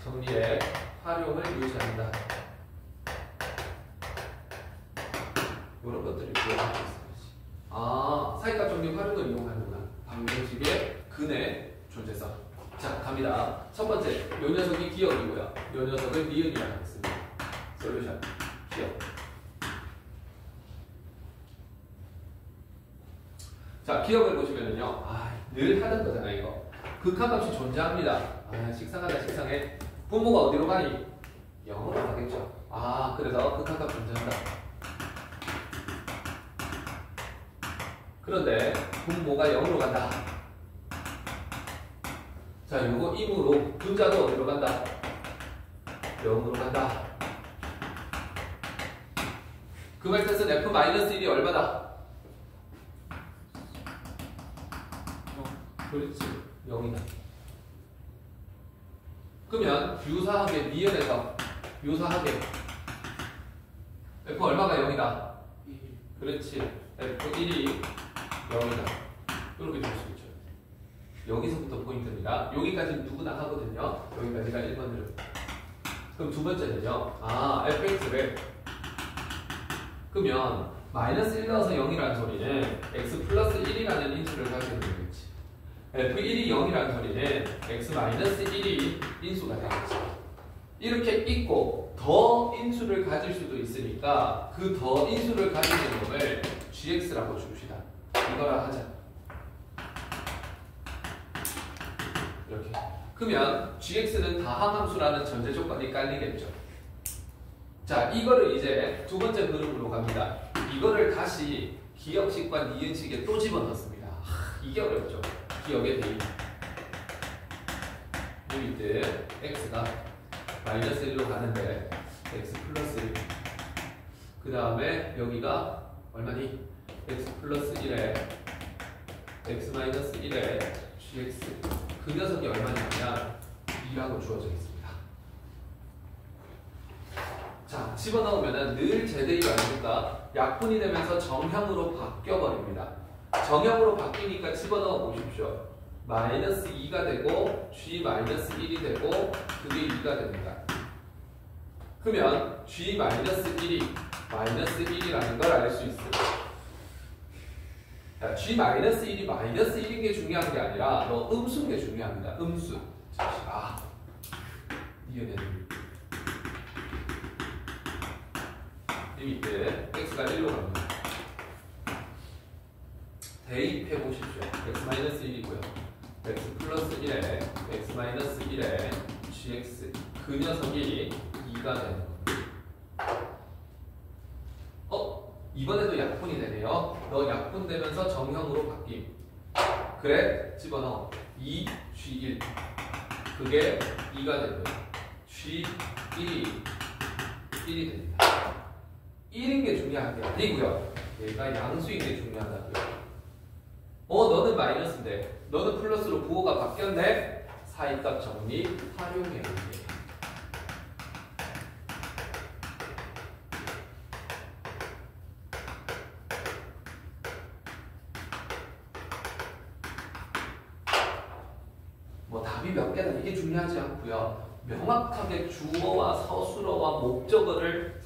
정리에 활용을 유지한다. 이런 것들을 기억하고 있어야지. 사이값 정리 활용을 이용하는구나. 방정식의 근의 존재성. 자, 갑니다. 첫 번째, 요 녀석이 기억이고요. 요 녀석을 니은이라 하겠습니다. 솔루션, 기억. 자, 기억을 보시면은요, 늘 하던 거잖아, 이거. 극한값이 존재합니다. 식상하다, 식상해. 분모가 어디로 가니? 0으로 가겠죠. 그래서 극한값 존재한다. 그런데 분모가 0으로 간다. 자, 요거 임으로 분자도 어디로 간다? 0으로 간다. 그 말 뜻은 F-1이 얼마다? 그렇지, 0이다. 그러면 유사하게 니은에서 유사하게 F 얼마가 0이다? 1. 그렇지, F1이 0이다. 이렇게 줄 수 있죠. 여기서부터 포인트입니다. 여기까지 누구나 하거든요. 여기까지가 1번으로. 그럼 두 번째는요. fx를 그러면 마이너스 1 넣어서 0이라는 소리는 x 플러스 1이라는 인수를 가지게 되겠지. f1이 0이라는 소리는 x 마이너스 1이 인수가 되겠지. 이렇게 있고 더 인수를 가질 수도 있으니까 그 더 인수를 가지는 놈을 gx라고 줍시다. 이거라 하자. 이렇게. 그러면 gx는 다항함수라는 전제 조건이 깔리겠죠. 자, 이거를 이제 두 번째 그룹으로 갑니다. 이거를 다시 기억식과 니은식에 또 집어넣습니다. 이게 어렵죠. 기억의 대입. 리미트 x가 마이너스 1로 가는데 x 플러스 1. 그 다음에 여기가 얼마니? x 플러스 1에 x 마이너스 1에 gx. 그 녀석이 얼마냐면 2라고 주어져 있습니다. 자, 집어넣으면 늘 제대입 아닙니까? 약분이 되면서 정형으로 바뀌어버립니다. 정형으로 바뀌니까 집어넣어 보십시오. 마이너스 2가 되고 g 마이너스 1이 되고 그게 2가 됩니다. 그러면 g 마이너스 1이 마이너스 1이라는 걸 알 수 있어요. 자, g 마이너스 1이 마이너스 1인 게 중요한 게 아니라 너 음수인 게 중요합니다. 음수. 이해되는 리미트 x가 1로 갑니다. 대입해 보십시오. x-1이고요. x 플러스 1에 x-1에 gx 그 녀석이 2가 되는 겁니다. 이번에도 약분이 되네요. 너 약분되면서 정형으로 바뀜. 그래 집어넣어. 2g1 그게 2가 되고요. g1이 1이 됩니다. 1인 게 중요한 게 아니고요. 얘가 양수인 게 중요하다고요. 너는 마이너스인데 너는 플러스로 부호가 바뀌었네. 사이값 정리 활용해. 답이 몇 개다 이게 중요하지 않고요. 명확하게 주어와 서술어와 목적어를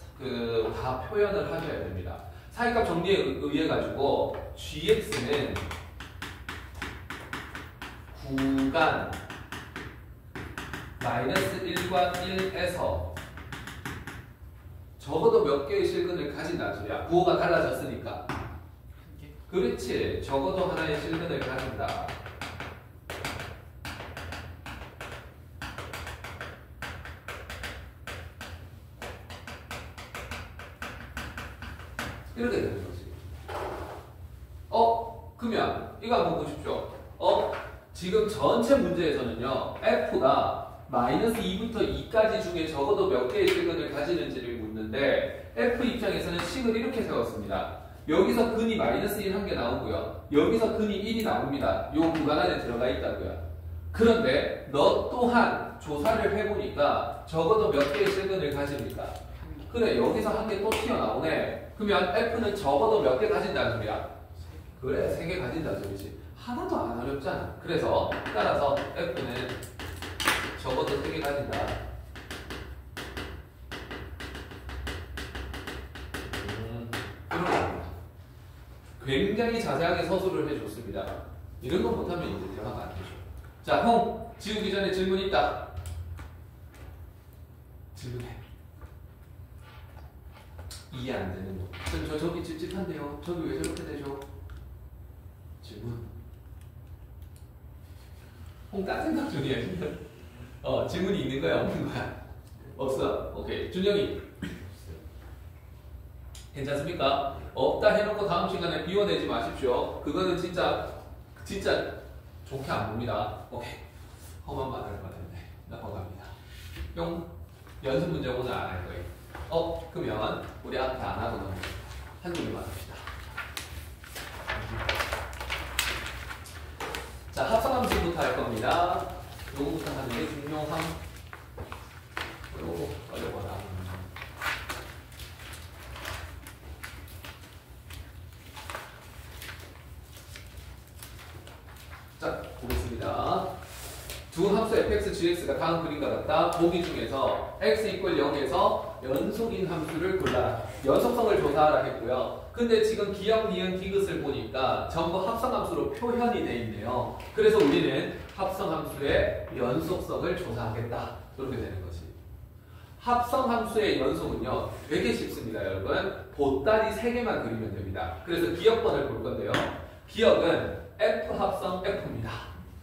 다 표현을 하셔야 됩니다. 사이값 정리에 의해 가지고 gx는 구간 마이너스 1과 1에서 적어도 몇 개의 실근을 가진 나중이야. 부호가 달라졌으니까. 그렇지. 적어도 하나의 실근을 가진다. 이렇게 되는 거지. 그러면 이거 한번 보십시오. 지금 전체 문제에서는요. F가 마이너스 2부터 2까지 중에 적어도 몇 개의 실근을 가지는지를 묻는데 F 입장에서는 식을 이렇게 세웠습니다. 여기서 근이 마이너스 1 한 개 나오고요. 여기서 근이 1이 나옵니다. 요 구간 안에 들어가 있다고요. 그런데 너 또한 조사를 해보니까 적어도 몇 개의 실근을 가집니까? 그래 여기서 한 개 또 튀어나오네. 그러면 F는 적어도 몇 개 가진다는 소리야? 그래 3개 가진다는 소리지. 하나도 안 어렵잖아. 그래서 따라서 F는 적어도 3개 가진다. 이런 겁니다. 굉장히 자세하게 서술을 해줬습니다. 이런 거 못하면 이제 대화가 안 되죠. 자, 형 지우기 전에 질문 있다. 질문해. 이해 안 되는 거. 저기 찝찝한데요. 저기 왜 저렇게 되죠? 질문. 딴 생각 중이야. 질문이 있는 거야, 없는 거야? 없어. 오케이. 준영이. 괜찮습니까? 없다 해놓고 다음 시간에 비워내지 마십시오. 그거는 진짜 좋게 안 봅니다. 오케이. 험한 말을 받았네. 넘어갑니다. 뿅. 연습 문제 오늘 안 할 거예요. 그러면 우리 앞에 안 하고 넘어갑니다. 한 줄만 합시다. 자, 합성함수부터 할 겁니다. 요거부터 하는 게 중요함. 요거 어려워라. 자, 보겠습니다. 두 함수 fx, gx가 다음 그림과 같다. 보기 중에서 x = 0에서 연속인 함수를 골라라. 연속성을 조사하라 했고요. 근데 지금 기역, 니은, 디귿을 보니까 전부 합성함수로 표현이 돼 있네요. 그래서 우리는 합성함수의 연속성을 조사하겠다. 이렇게 되는 거지. 합성함수의 연속은요. 되게 쉽습니다, 여러분. 보따리 3개만 그리면 됩니다. 그래서 기역번을 볼 건데요. 기역은 F 합성 F입니다.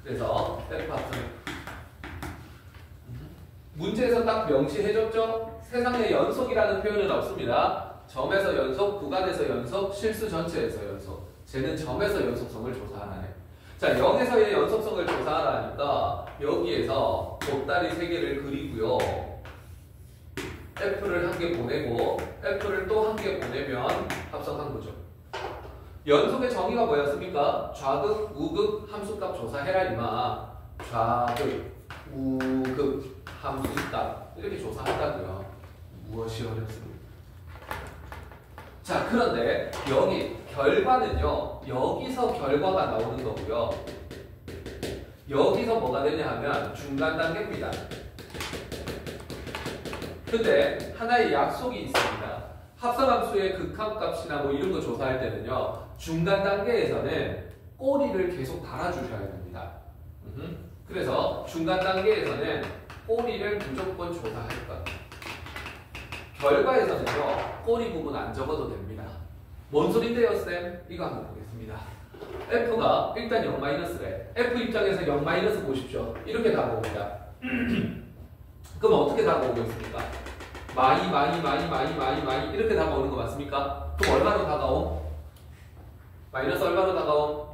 그래서 F 합성 F. 문제에서 딱 명시해줬죠? 세상에 연속이라는 표현은 없습니다. 점에서 연속, 구간에서 연속, 실수 전체에서 연속. 쟤는 점에서 연속성을 조사하라네. 자, 0에서의 연속성을 조사하라 하니까 여기에서 보따리 3개를 그리고요. F를 한 개 보내고 F를 또 한 개 보내면 합성한 거죠. 연속의 정의가 뭐였습니까? 좌극, 우극, 함수값 조사해라 이마. 좌극, 우극, 함수값 이렇게 조사한다고요. 무엇이 어렵습니까? 자, 그런데 여기 결과는요. 여기서 결과가 나오는 거고요. 여기서 뭐가 되냐 하면 중간 단계입니다. 근데 하나의 약속이 있습니다. 합성함수의 극한값이나 뭐 이런 거 조사할 때는요. 중간 단계에서는 꼬리를 계속 달아주셔야 됩니다. 그래서 중간 단계에서는 꼬리를 무조건 조사할 것. 결과에서는요, 꼬리 부분 안 적어도 됩니다. 뭔 소린데요, 쌤? 이거 한번 보겠습니다. F가 일단 0-래. F 입장에서 0- 보십시오. 이렇게 다가옵니다. 그럼 어떻게 다가오고 있습니까? 마이 이렇게 다가오는 거 맞습니까? 그럼 얼마로 다가옴? 마이너스 얼마로 다가옴?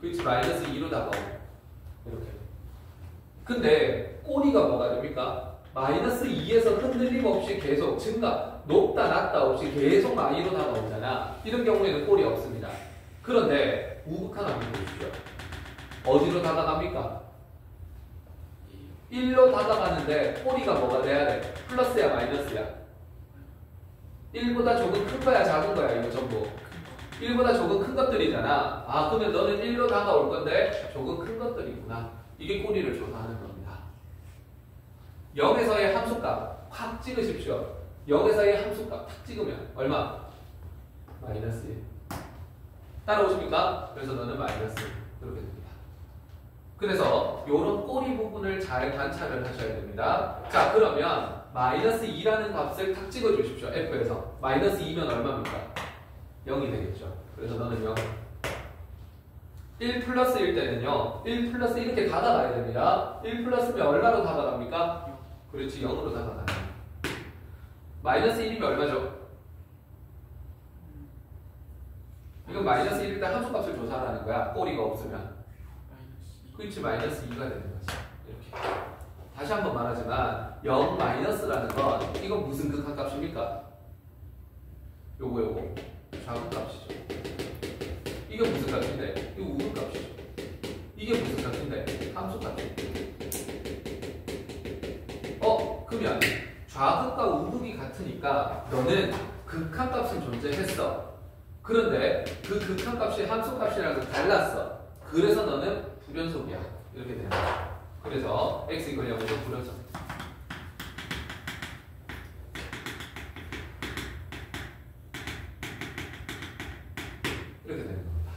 그렇지, 마이너스 2로 다가옴. 이렇게. 근데 꼬리가 뭐가 됩니까? 마이너스 2에서 흔들림 없이 계속 증가, 높다 낮다 없이 계속 마이로 다가오잖아. 이런 경우에는 꼬리 없습니다. 그런데 우극한 한번 보십시오. 어디로 다가갑니까? 1로 다가가는데 꼬리가 뭐가 돼야 돼? 플러스야 마이너스야? 1보다 조금 큰 거야 작은 거야 이거 전부? 1보다 조금 큰 것들이잖아. 아 그러면 너는 1로 다가올 건데 조금 큰 것들이구나. 이게 꼬리를 조사하는 겁니다. 0에서의 함수값 확 찍으십시오. 0에서의 함수값 탁 찍으면 얼마? 마이너스 1. 따라오십니까? 그래서 너는 마이너스 1. 이렇게 됩니다. 그래서 이런 꼬리 부분을 잘 관찰을 하셔야 됩니다. 자 그러면 마이너스 2라는 값을 탁 찍어 주십시오. F에서 마이너스 2면 얼마입니까? 0이 되겠죠. 그래서 너는 0. 1 플러스일 때는요 1 플러스 이렇게 다가가야 됩니다. 1 플러스면 얼마로 다가갑니까? 그렇지 0으로 다가가요. 마이너스 1이면 얼마죠? 이건 마이너스 1일 때 함수값을 조사하라는 거야. 꼬리가 없으면. 그렇지 마이너스 2가 되는 거지. 이렇게. 다시 한번 말하지만 0 마이너스라는 건 이건 무슨 극한값입니까? 요거 좌극값이죠. 이게 무슨 값인데? 이거 우극값이죠. 이게 무슨 값인데? 함수값이죠. 그러면 좌극과 우극이 같으니까 너는 극한값은 존재했어. 그런데 그 극한값이 함수값이랑 달랐어. 그래서 너는 불연속이야. 이렇게 되는 거야. 그래서 x = 0으로 불연속. 이렇게 되는 겁니다.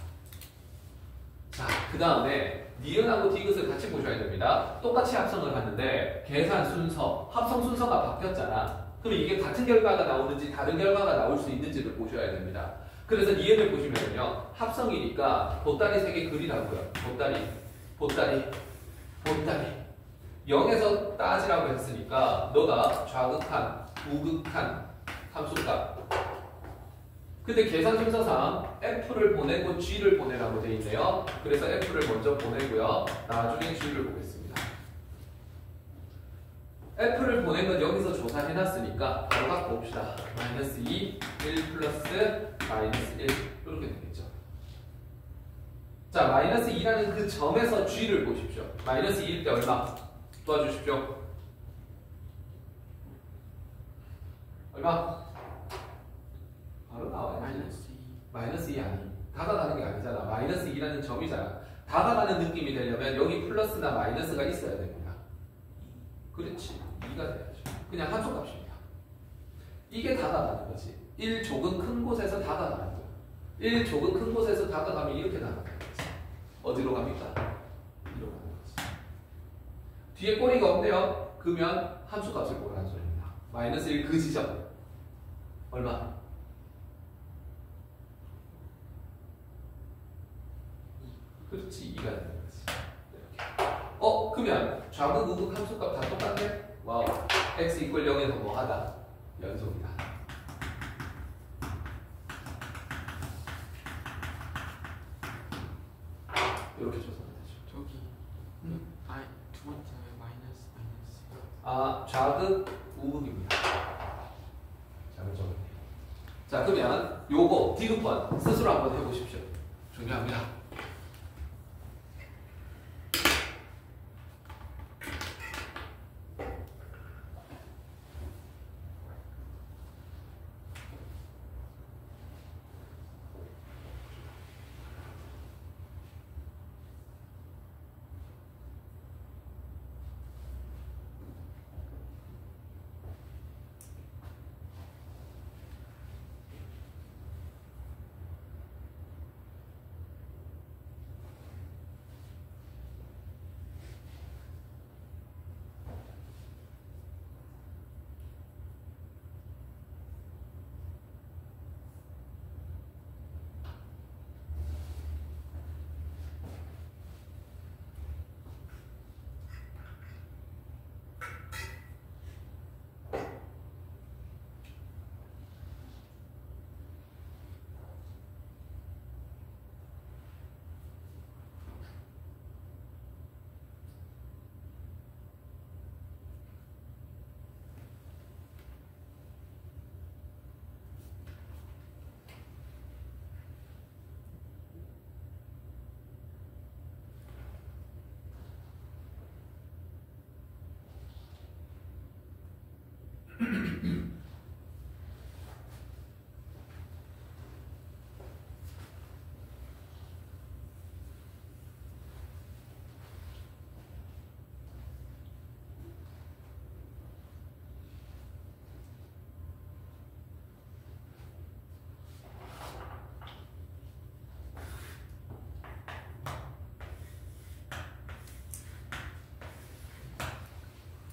자, 그 다음에 니은하고 디귿을 같이 보셔야 됩니다. 똑같이 합성을 하는데 계산 순서, 합성 순서가 바뀌었잖아. 그럼 이게 같은 결과가 나오는지 다른 결과가 나올 수 있는지를 보셔야 됩니다. 그래서 니은을 보시면요. 합성이니까 보따리 3개 그리라고요. 보따리. 0에서 따지라고 했으니까 너가 좌극한, 우극한 함수값. 근데 계산 순서상 F를 보내고 G를 보내라고 되어 있네요. 그래서 F를 먼저 보내고요. 나중에 G를 보겠습니다. F를 보낸 건 여기서 조사해놨으니까 바로 갖고 옵시다. 마이너스 2, 1 플러스 마이너스 1 이렇게 되겠죠. 자, 마이너스 2라는 그 점에서 G를 보십시오. 마이너스 2일 때 얼마? 도와주십시오. 얼마? 바로 나와야지. 마이너스 2 아니. 다가가는 게 아니잖아. 마이너스 2라는 점이잖아. 다가가는 느낌이 되려면 여기 플러스나 마이너스가 있어야 됩니다. 그렇지. 2가 돼야죠. 그냥 함수값입니다. 이게 다가가는 거지. 1 조금 큰 곳에서 다가가는 거야. 1 조금 큰 곳에서 다가가면 이렇게 다가가는 거지. 어디로 갑니까? 이리로 가는 거지. 뒤에 꼬리가 없네요. 그러면 함수값을 보라는 소리입니다. 마이너스 1 그 지점. 얼마? 그렇지 2가 되는 거지. 이렇게. 그러면 좌극 우극 함수값 다 똑같네? 와우. x = 0에서 뭐 하다? 연속이다. 이렇게 조사가 되죠. 저기 두 번째 마이너스. 좌극 우극입니다. 자, 그렇죠. 자, 그러면 요거 디귿번 스스로 한번 해보십시오. 중요합니다.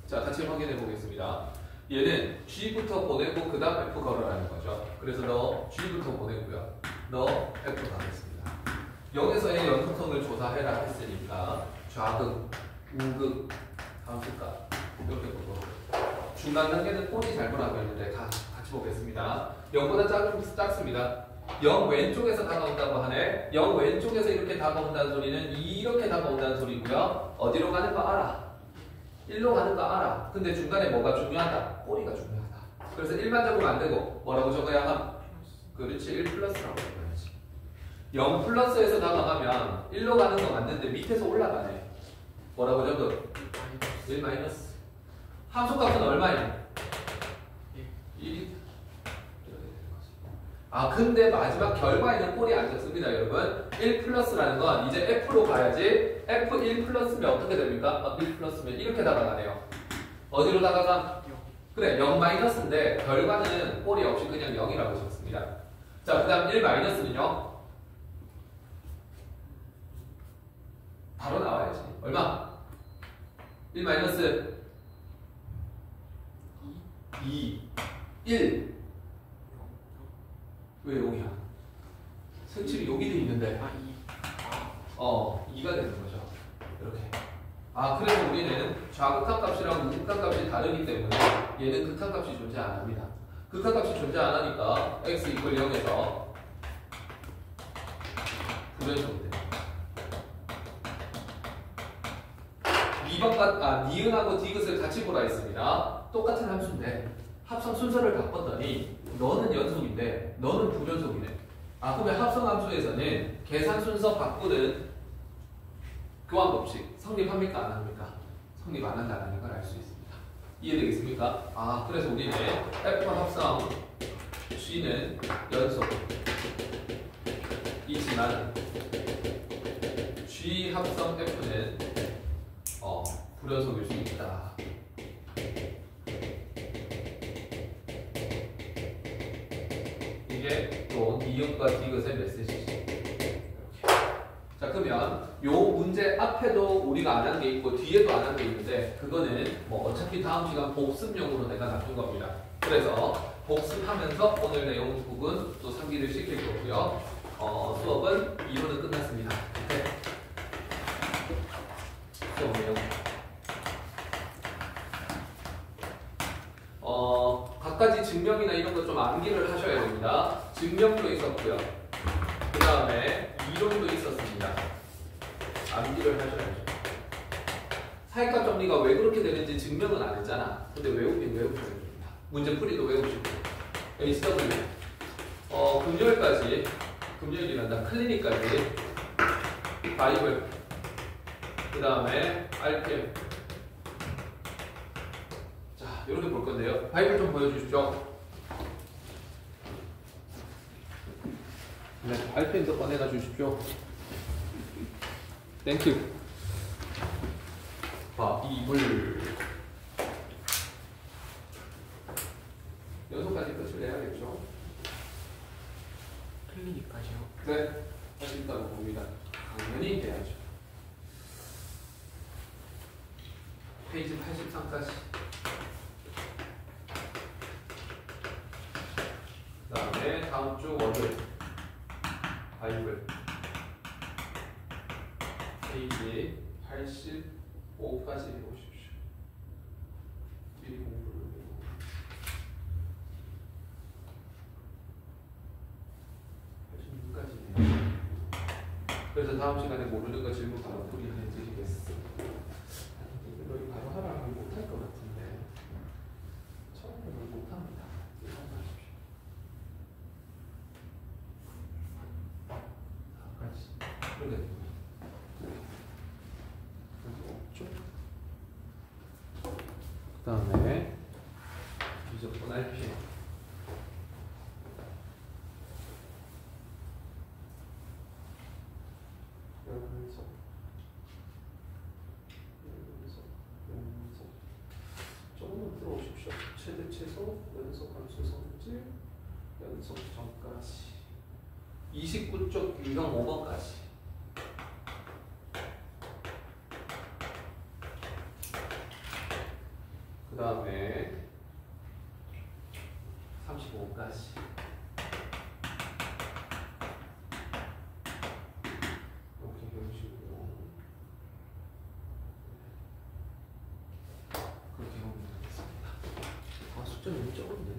자, 같이 확인해 보겠습니다. 얘는 G부터 보내고 그 다음 F 걸어라는 거죠. 그래서 너 G부터 보내고요. 너 F 가겠습니다. 0에서의 연속성을 조사해라 했으니까 좌극, 우극, 함수값 이렇게 보고 중간 단계는 꼴이 잘못하고 있는데 같이 보겠습니다. 0보다 작습니다. 0 왼쪽에서 다가온다고 하네. 0 왼쪽에서 이렇게 다가온다는 소리는 이렇게 다가온다는 소리고요. 어디로 가는 거 알아. 1로 가는 거 알아. 근데 중간에 뭐가 중요하다? 꼬리가 중요하다. 그래서 1만 적으면 안 되고 뭐라고 적어야 함? 그렇지, 1 플러스라고 적어야지. 0 플러스에서 다가가면 1로 가는 거 맞는데 밑에서 올라가네. 뭐라고 적어? 1 마이너스. 함수값은 얼마야? 1이. 아, 근데 마지막 결과에는 꼴이 안 적습니다, 여러분. 1 플러스라는 건 이제 F로 가야지. F 1 플러스면 어떻게 됩니까? 1 플러스면 이렇게 다가가네요. 어디로 다가가? 그래, 0 마이너스인데 결과는 꼴이 없이 그냥 0이라고 적습니다. 자, 그 다음 1 마이너스는요? 바로 나와야지. 얼마? 1 마이너스 2, 1. 왜 0이야? 승질이 여기 돼 있는데 2가 되는 거죠. 이렇게. 아, 그래서 우리는 좌극한 값이랑 우극한 값이 다르기 때문에 얘는 극한 값이 존재 안 합니다. 극한 값이 존재 안 하니까 x 이퀄 0에서 불연속이 됩니다. 2번 니은하고 디귿을 같이 보라 했습니다. 똑같은 함수인데 합성 순서를 바꿨더니 너는 연속인데 너는 불연속이네. 아, 그러면 합성 함수에서는 계산 순서 바꾸는 교환 법칙 성립합니까? 안 합니까? 성립 안 한다는 걸 알 수 있습니다. 이해되겠습니까? 아, 그래서 우리는 F 합성 G는 연속이지만 G 합성 F는 불연속일 수 있다. 이게 또 니은과 디귿의 메시지죠. 이렇게. 자, 그러면 요 문제 앞에도 우리가 안 한 게 있고 뒤에도 안 한 게 있는데 그거는 뭐 어차피 다음 시간 복습용으로 내가 놔둔 겁니다. 그래서 복습하면서 오늘 내용 부분 또 상기를 시킬 거고요. 수업은 이론은 끝났습니다. 네. 수업 내용. 각가지 증명이나 이런 거 좀 암기를 하셔야 됩니다. 증명도 있었고요. 그 다음에 이론도 있었습니다. 암기를 하셔야죠. 사익값 정리가 왜 그렇게 되는지 증명은 안 했잖아. 근데 외우긴 외우셔야 됩니다. 문제 풀이도 외우시고. HW. 금요일까지, 금요일이란다. 클리닉까지. 바이블. 그 다음에 RPM. 이렇게 볼 건데요. 바이블 좀 보여주십시오. 네, RPM도 꺼내다 주십시오. 땡큐. 바이블. 연속까지 끝을 내야겠죠. 클리닉까지요? 네, 할 수 있다고 봅니다. 당연히 돼야죠. 페이지 83까지. 그 다음에 다음 주 월요일 바이블 페이지 85까지 해보십시오. 미리 공부를 해보고. 그래서 다음 시간에 모르는 거 질문 바로 풀이해 드리겠어. 이거 바로 하라 하면 못할 것 같은데 처음에는 못합니다. 그 다음에 무조건 RPM. 조금만 들어오십시오. 최대 최소 연속 함수 성질 연속 점까지 29쪽 유형 5번까지. 다음에 35까지. 이렇게 해주시고 그렇게 하면 되겠습니다. 아 숫자 너무 적은데.